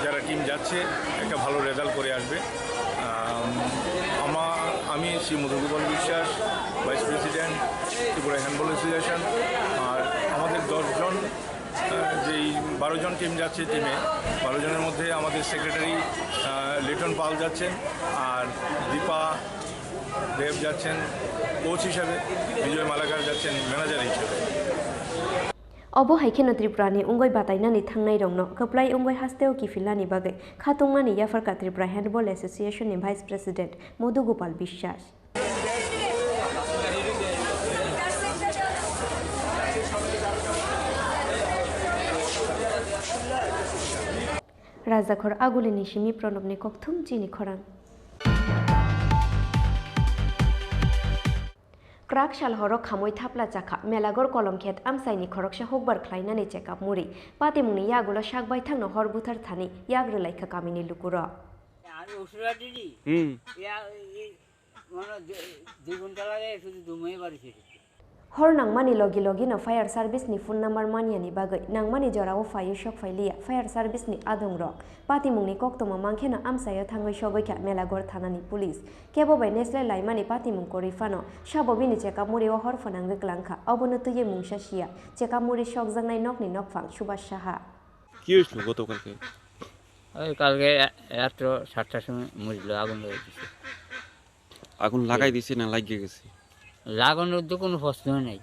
যারা টিম যাচ্ছে একটা ভালো রেজাল্ট করে আসবে আমি Shri Madhugopal Biswas vice president Tripura handball association আর আমাদের 10 জন যেই 12 জন টিম যাচ্ছে টিমে 12 জনের মধ্যে আমাদের সেক্রেটারি লিটন পাল যাচ্ছেন আর দীপা দেব যাচ্ছেন কোচ হিসাবে বিজয় মালাকার যাচ্ছেন ম্যানেজার হিসাবে Obo haikeno Tripurani ungoi batainani thangnai rongno kaplai ungoi hasteo kifilani bagai khatungmani Yafarka Tripura Handball Association ni Vice President Madhugopal Bishwas. Rajakhor Agulini Shimi Pranobni Kokthum Chini Khorang crack সাল হরক খামই থাপলা চাখা মেলাগর কলম খেত আমসাইনি খরকসা হকবার খ্লাইনানি checkup মুরি পাতিমুনি ইয়াগুলো শাকবাই থাকনো হরবুথার Thani ইয়াগ্রলাইখা Kaminey লুকুর হর নাংমানি লগে লগে ন fire service ni phone number মানিয়ানি বাগৈ নাংমানি জরাও ফাইও শক ফাইলিয়া ফায়ার সার্ভিস ni আদং রক পাতিমুংনি কক্তমা মাংখেনা আমসাইয়া থাঙ্গৈ সগৈখা মেলাগর থানানি পুলিশ কেববাই নেসলাই লাইমানি পাতিমুং করিফানো সাববিনি চেকআপ মুরিও হর ফনাঙ্গৈ ক্লাংখা অবনতুয়ে মুংসা শিয়া চেকআপ মুরি সকজাংনাই নকনি নকফাং সুভাষ সাহা কি হইছিল গতকালকে? কালকে রাত্র 7টার সময় মরিল, আগুন লেগে গেছে। আগুন লাগাই দিছে না লাগিয়ে গেছে? লাগানোর তো কোনো প্রশ্ন নেই।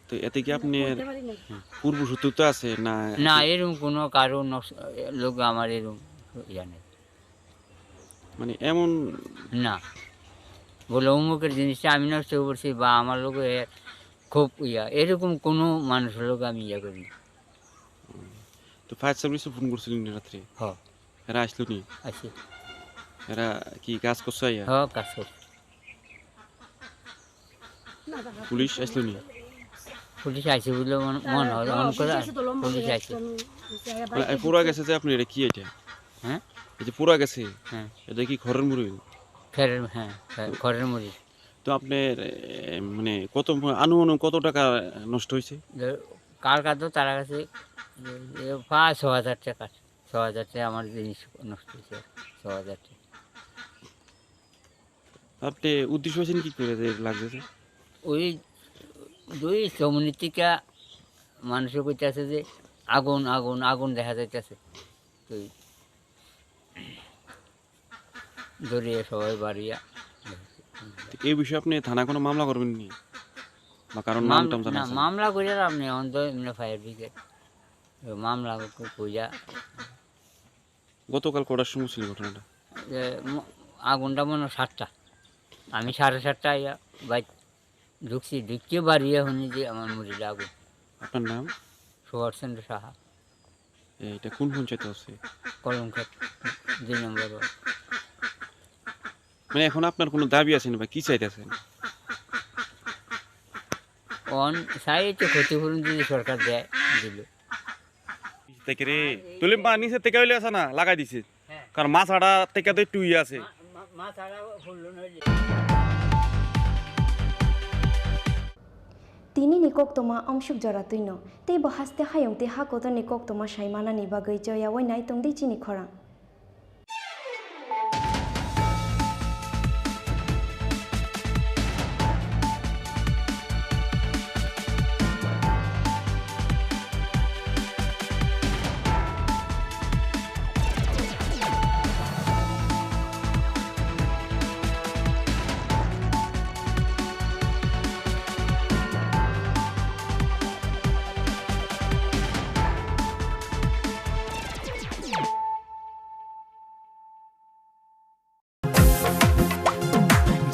তো এতে কি আপনি পূর্ব সূত্র আছে না? না, এরকম কোনো কারণ লোক আমার এরকম ইয়া নেই, মানে এমন না বলে অমুকের জিনিসটা আমি নষ্ট করছি বা আমার লোক খুব ইয়া, এরকম কোনো মানুষের লোক আমি ইয়া করি। তো ফায়ার সার্ভিসে ফোন করছিলেন রাত্রে? হ্যাঁ। এরা আসলো নি? আসি। এরা কি কাজ করছে? হ্যাঁ, কাজ করছে। পুলিশ আসলো নি? পুলিশ আইছে বলে মনে হয়, মনে করে পুলিশ আইছে। পুরা গেছে যে আপনি, এটা কি এটা? হ্যাঁ, এই যে পুরা গেছে, হ্যাঁ, এটা কি খড়ের মুড়ি? হ্যাঁ, খড়ের মুড়ি। তো আপনার মানে কত আনুমানিক কত টাকা নষ্ট হয়েছে? কার কাছে তারা কাছে 5,000 টাকা, 6,000 টাকা আমার জিনিস নষ্ট হয়েছে, 6,000 টাকা। আপনি উদ্দেশ্য হয়েছেন কি করে লাগতেছে? ওই দুই কমিউনিটিকা মানুষের কইতেছে যে আগুন আগুন আগুন দেখা যাইতেছে, তো ধরিয়ে সবাই বাড়িয়া। এই বিষয়ে আপনি থানা কোনো মামলা করবেন নি বা কারণ নাম টাম জানা আছে? মামলা করে আপনি অন্ত এমনি ফায়ার ব্রিগেড মামলা কইয়া। গতকাল কটার সময় ছিল ঘটনাটা? আগুনটা মনে 7টা, আমি 7:30 ইয়া বাইক ঢুকতে বাড়িয়ে শুনি যে আমার মরিল আগুন। আপনার নাম? সুভাষচন্দ্র সাহা। এটা কোন পঞ্চায়েত আছে? কলমঘাট 2 নম্বর। মানে এখন আপনার কোনো দাবি আছে না বা কি চাইতেছেন? চাইতে ক্ষতিপূরণ যদি সরকার দেয় দিল। তুলে নিচে থেকে হইলে আছে না লাগাই দিছে, কারণ মাছ আড়া থেকে তো একটু ইয়ে আছে। তিনি নিকক তোমা অংশুক জরা তুইন তেই বহাস্তে হায়ংতে হাকত নিকক তোমা সাইমানানি বাগৈ জয়া ওই নাই তংদি চিনি খরাং।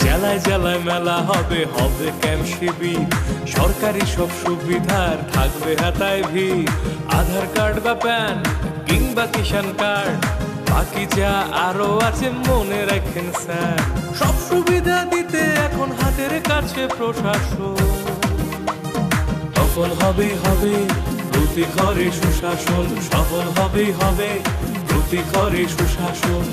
জেলায় জেলায় মেলা হবে, হবে ক্যাম্প শিবির, সরকারি সব সুবিধার থাকবে হাতায় ভিড়। আধার কার্ড বা প্যান কিংবা কিষাণ কার্ড, বাকি যা আরো আছে মনে রাখেন স্যার। সব সুবিধা দিতে এখন হাতের কাছে প্রশাসন, সফল হবে হবে প্রতি ঘরে সুশাসন, সফল হবে হবে প্রতি ঘরে সুশাসন।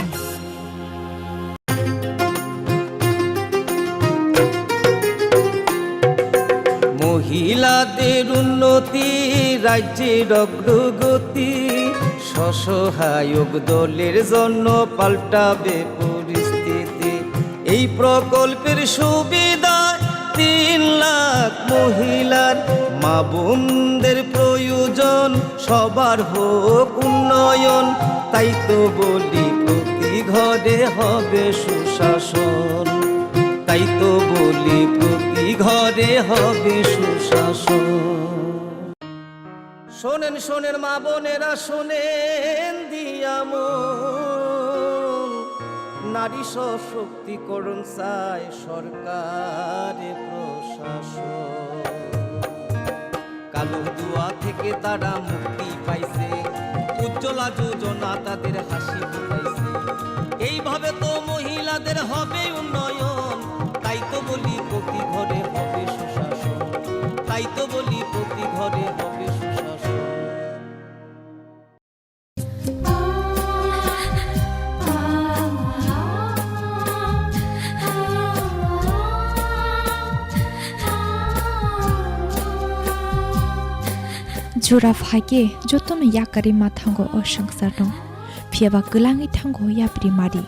মহিলাদের উন্নতি, রাজ্যের অগ্রগতি, স্বসহায়ক দলের জন্য পাল্টাবে পরিস্থিতি। এই প্রকল্পের সুবিধা 3 লাখ মহিলার, মা বোনদের প্রয়োজন সবার হোক উন্নয়ন। তাই তো বলি প্রতি ঘরে হবে সুশাসন, তাই তো বলি প্রতি ঘরে হবে সুশাসন। শোনেন শোনেন মা বোনেরা, শোনেন দিয়ামন, নারী সশক্তিকরণ চায় সরকারে প্রশাসন। কালো দুয়া থেকে তারা মুক্তি পাইছে, উজ্জ্বলা যোজনা তাদের হাসি ফুটাইছে। এইভাবে তো মহিলাদের হবে উন্নয়ন, তাই তো বলি প্রতি ঘরে হবে সুশাসন। Jura phage jotono yakari mathango o sangsar dong phiaba gelangi thango yapri mari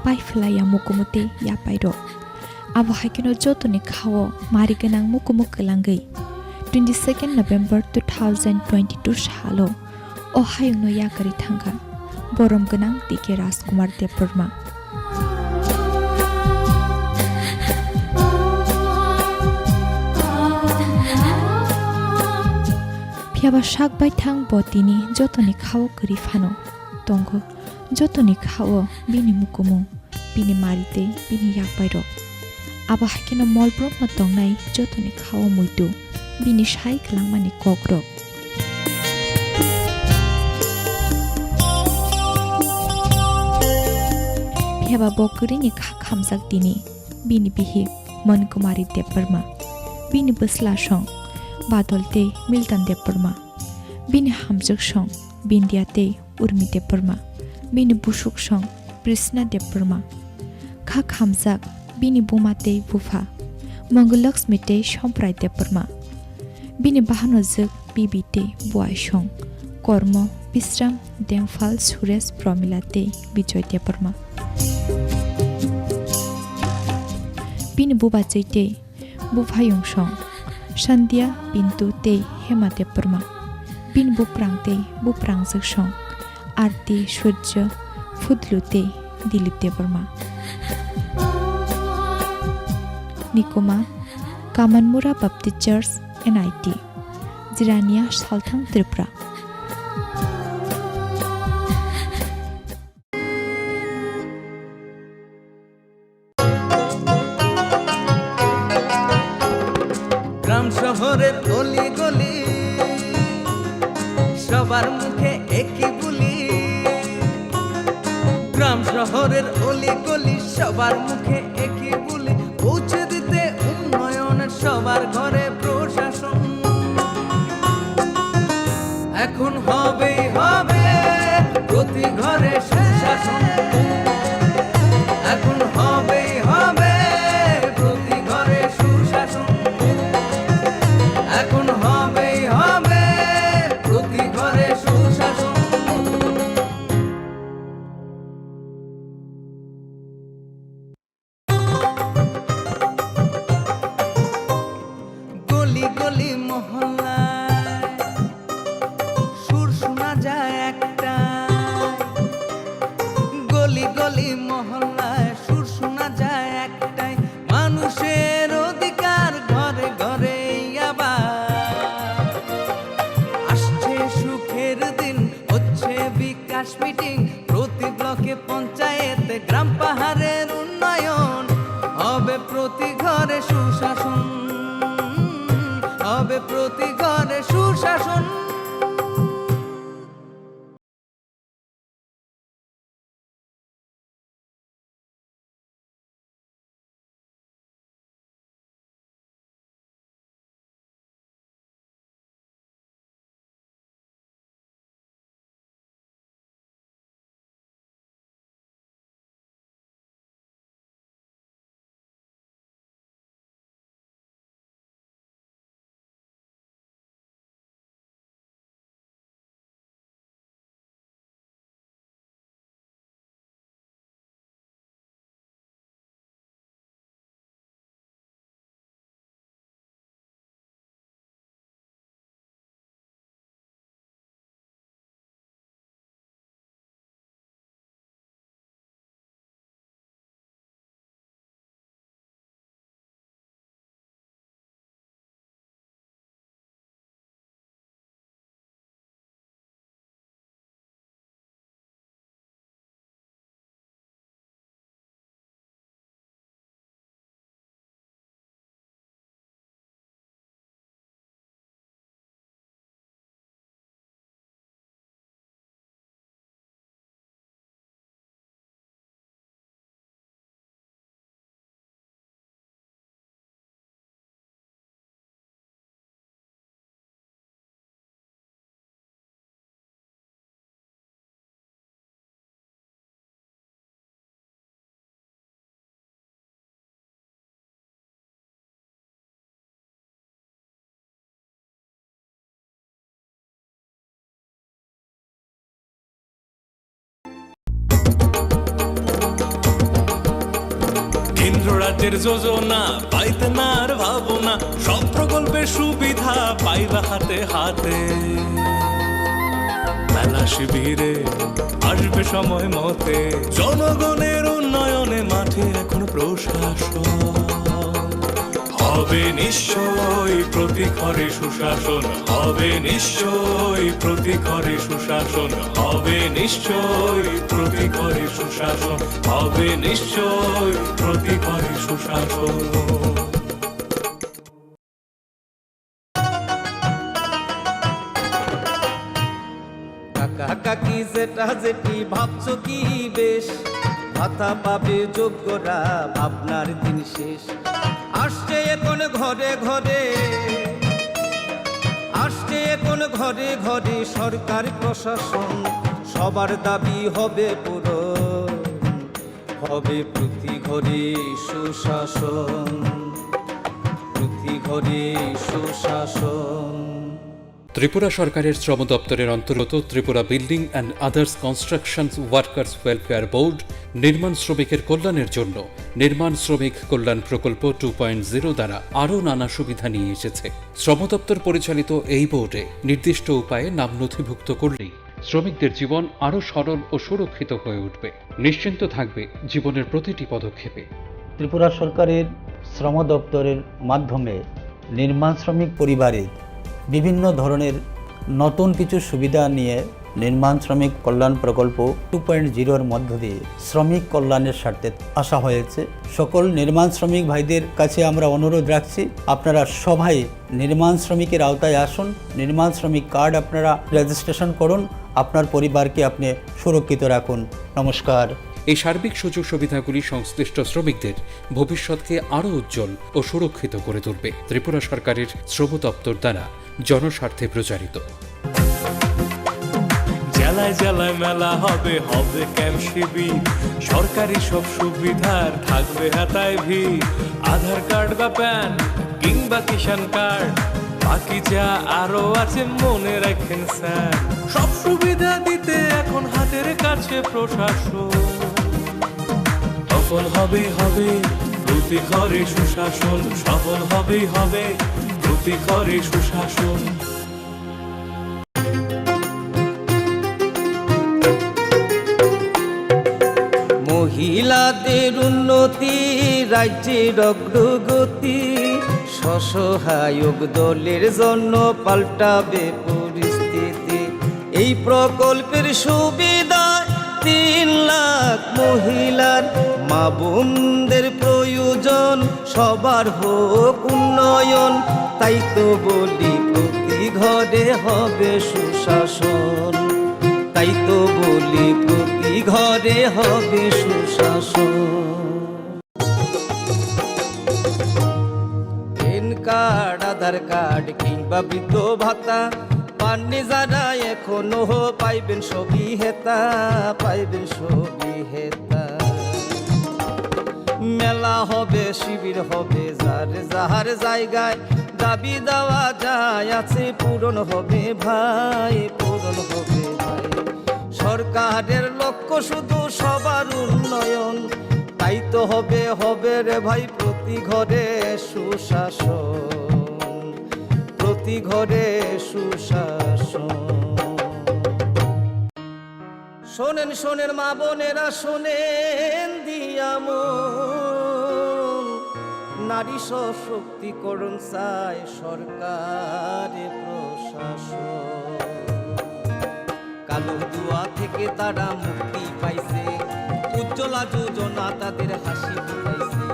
pai flaya mukumute yapairo abo hakino jotoni khawo mari genang mukumuk gelangai 22 November 2022 salo o hayungno yakari thanga borom genang dike Rajkumar Deborma phiaba sakbai thang botini jotoni khawo kri phano tongo jotoni khawo bini mukumu bini marite bini yakpairo aba hakino molbrom na tongnai jotoni khawo muitu bini sai klangmani kokro phiaba bokri ni khamjak dini bini bihi Mankumari Deborma bini basla song Badolte Milton Deborma bini hamjuk song Bindiate Urmi Deborma bini busuk song Prisna Deborma khak hamjak bini bumate bufa Mangalaxmite Shomprai Deborma bini bahanojak bibite buai song Kormo Bisram Demfal Suresh Promilate Bijoy Deborma bini buba chaite bufayung song Sandhya Bintu Te Hema Deborma Bin Buprang Te Buprang Song Arti Surya Fudlu Te Dilip Deborma Nikoma Kamanmura Baptist Church NIT Jirania Salthang Tripura গ্রাম শহরের অলি গলি সবার মুখে একই বুলি গ্রাম শহরের অলি গলি সবার মুখে একই বুলি পৌঁছে দিতে উন্নয়নের সবার ঘরে প্রশাসন এখন হবেই হবে প্রতি ঘরে সুশাসন এখন হবেই হবে প্রতি ঘরে সুশাসন এখন হবেই হবে প্রতি ঘরে সুশাসন গলি গলি মহল্লায় রাজ্যের যোজনা পাইতে না আর ভাবনা, সব প্রকল্পের সুবিধা পাইবা হাতে হাতে। মেলা শিবিরে আসবে সময় মতে, জনগণের উন্নয়নে মাঠে এখন প্রশাসন হবে নিশ্চয়ই প্রতি ঘরে সুশাসন, হবে নিশ্চয়ই প্রতি ঘরে সুশাসন, হবে নিশ্চয়ই প্রতি ঘরে সুশাসন, হবে নিশ্চয়ই প্রতি ঘরে সুশাসন। কাকা কাকি জেঠা জেঠি ভাবছো কি বেশ, ভাতা পাবে যোগ্যরা ভাবনার দিন শেষ। আসছে এখন ঘরে ঘরে, আসছে এখন ঘরে ঘরে সরকার প্রশাসন, সবার দাবি হবে পূরণ, হবে প্রতি ঘরে সুশাসন, প্রতি ঘরে সুশাসন। ত্রিপুরা সরকারের শ্রম দপ্তরের অন্তর্গত Tripura building and others construction workers welfare board নির্মাণ শ্রমিকের কল্যাণের জন্য নির্মাণ শ্রমিক কল্যাণ প্রকল্প 2.0 দ্বারা আরও নানা সুবিধা নিয়ে এসেছে। শ্রম দপ্তর পরিচালিত এই বোর্ডে নির্দিষ্ট উপায়ে নাম নথিভুক্ত করলেই শ্রমিকদের জীবন আরও সরল ও সুরক্ষিত হয়ে উঠবে, নিশ্চিন্ত থাকবে জীবনের প্রতিটি পদক্ষেপে। ত্রিপুরা সরকারের শ্রম দপ্তরের মাধ্যমে নির্মাণ শ্রমিক পরিবারের বিভিন্ন ধরনের নতুন কিছু সুবিধা নিয়ে নির্মাণ শ্রমিক কল্যাণ প্রকল্প 2.0-র মধ্য দিয়ে শ্রমিক কল্যাণের স্বার্থে আসা হয়েছে। সকল নির্মাণ শ্রমিক ভাইদের কাছে আমরা অনুরোধ রাখছি, আপনারা সবাই নির্মাণ শ্রমিকের আওতায় আসুন, নির্মাণ শ্রমিক কার্ড আপনারা রেজিস্ট্রেশন করুন, আপনার পরিবারকে আপনি সুরক্ষিত রাখুন। নমস্কার। এই সার্বিক সুযোগ সুবিধাগুলি সংশ্লিষ্ট শ্রমিকদের ভবিষ্যৎকে আরও উজ্জ্বল ও সুরক্ষিত করে তুলবে। ত্রিপুরা সরকারের শ্রম দপ্তর দ্বারা জনস্বার্থে প্রচারিত। জেলায় জেলায় মেলা হবে, হবে ক্যাম্প শিবির, সরকারি সব সুবিধার থাকবে হাতায় ভিড়। আধার কার্ড বা প্যান কিংবা কিষাণ কার্ড, বাকি যা আরো আছে মনে রাখেন স্যার, সব সুবিধা দিতে এখন হাতের কাছে প্রশাসন। সফল হবে হবে প্রতি ঘরে সুশাসন, সফল হবে হবে প্রতি ঘরে সুশাসন। মহিলাদের উন্নতি, রাজ্যের অগ্রগতি, স্বসহায়ক দলের জন্য পাল্টাবে পরিস্থিতি। এই প্রকল্পের সুবিধা 3 লাখ মহিলার, মা বোনদের প্রয়োজন সবার হোক উন্নয়ন। তাই তো বলি প্রতি ঘরে হবে সুশাসন, তাই তো বলি প্রতি ঘরে হবে সুশাসন। প্যান কার্ড, আধার কার্ড কিংবা বৃদ্ধ ভাতা পাননি যারা এখনো পাইবেন সবই হেতা, পাইবেন সবই হেতা। মেলা হবে, শিবির হবে, যার যাহার জায়গায় দাবি দেওয়া যায় আছে পূরণ হবে ভাই, পূরণ হবে ভাই। সরকারের লক্ষ্য শুধু সবার উন্নয়ন, তাই তো হবে হবে রে ভাই প্রতি ঘরে সুশাসন, প্রতি ঘরে সুশাসন। শোনেন শোনেন মা বোনেরা, শোনেন দিয়া মন, নারী সশক্তিকরণ চায় সরকারে প্রশাসন। কালো দুয়া থেকে তারা মুক্তি পাইছে, উজ্জ্বলা যোজনা তাদের হাসি ফুটাইছে।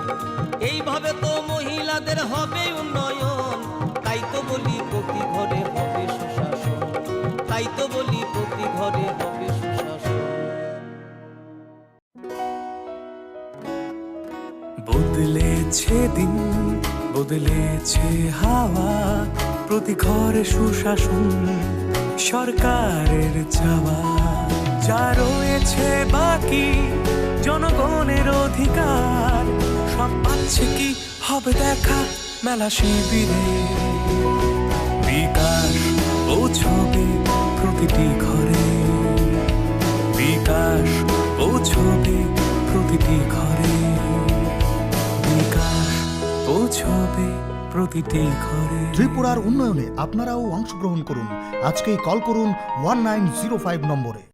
এইভাবে তো মহিলাদের হবে উন্নয়ন, তাই তো বলি প্রতি ঘরে হবে সুশাসন, তাই তো বলি প্রতি ঘরে হবে সুশাসন। বদলেছে দিন, বদলেছে হাওয়া, প্রতি ঘরে সুশাসন সরকারের চাওয়া। যা রয়েছে বাকি জনগণের অধিকার, সব পাচ্ছে কি হবে দেখা মেলা শিবিরে। বিকাশ পৌঁছবে প্রতিটি ঘরে, বিকাশ পৌঁছবে প্রতিটি ঘরে। ছবি প্রতিটি ঘরে। ত্রিপুরার উন্নয়নে আপনারাও অংশগ্রহণ করুন। আজকেই কল করুন 1905 নম্বরে।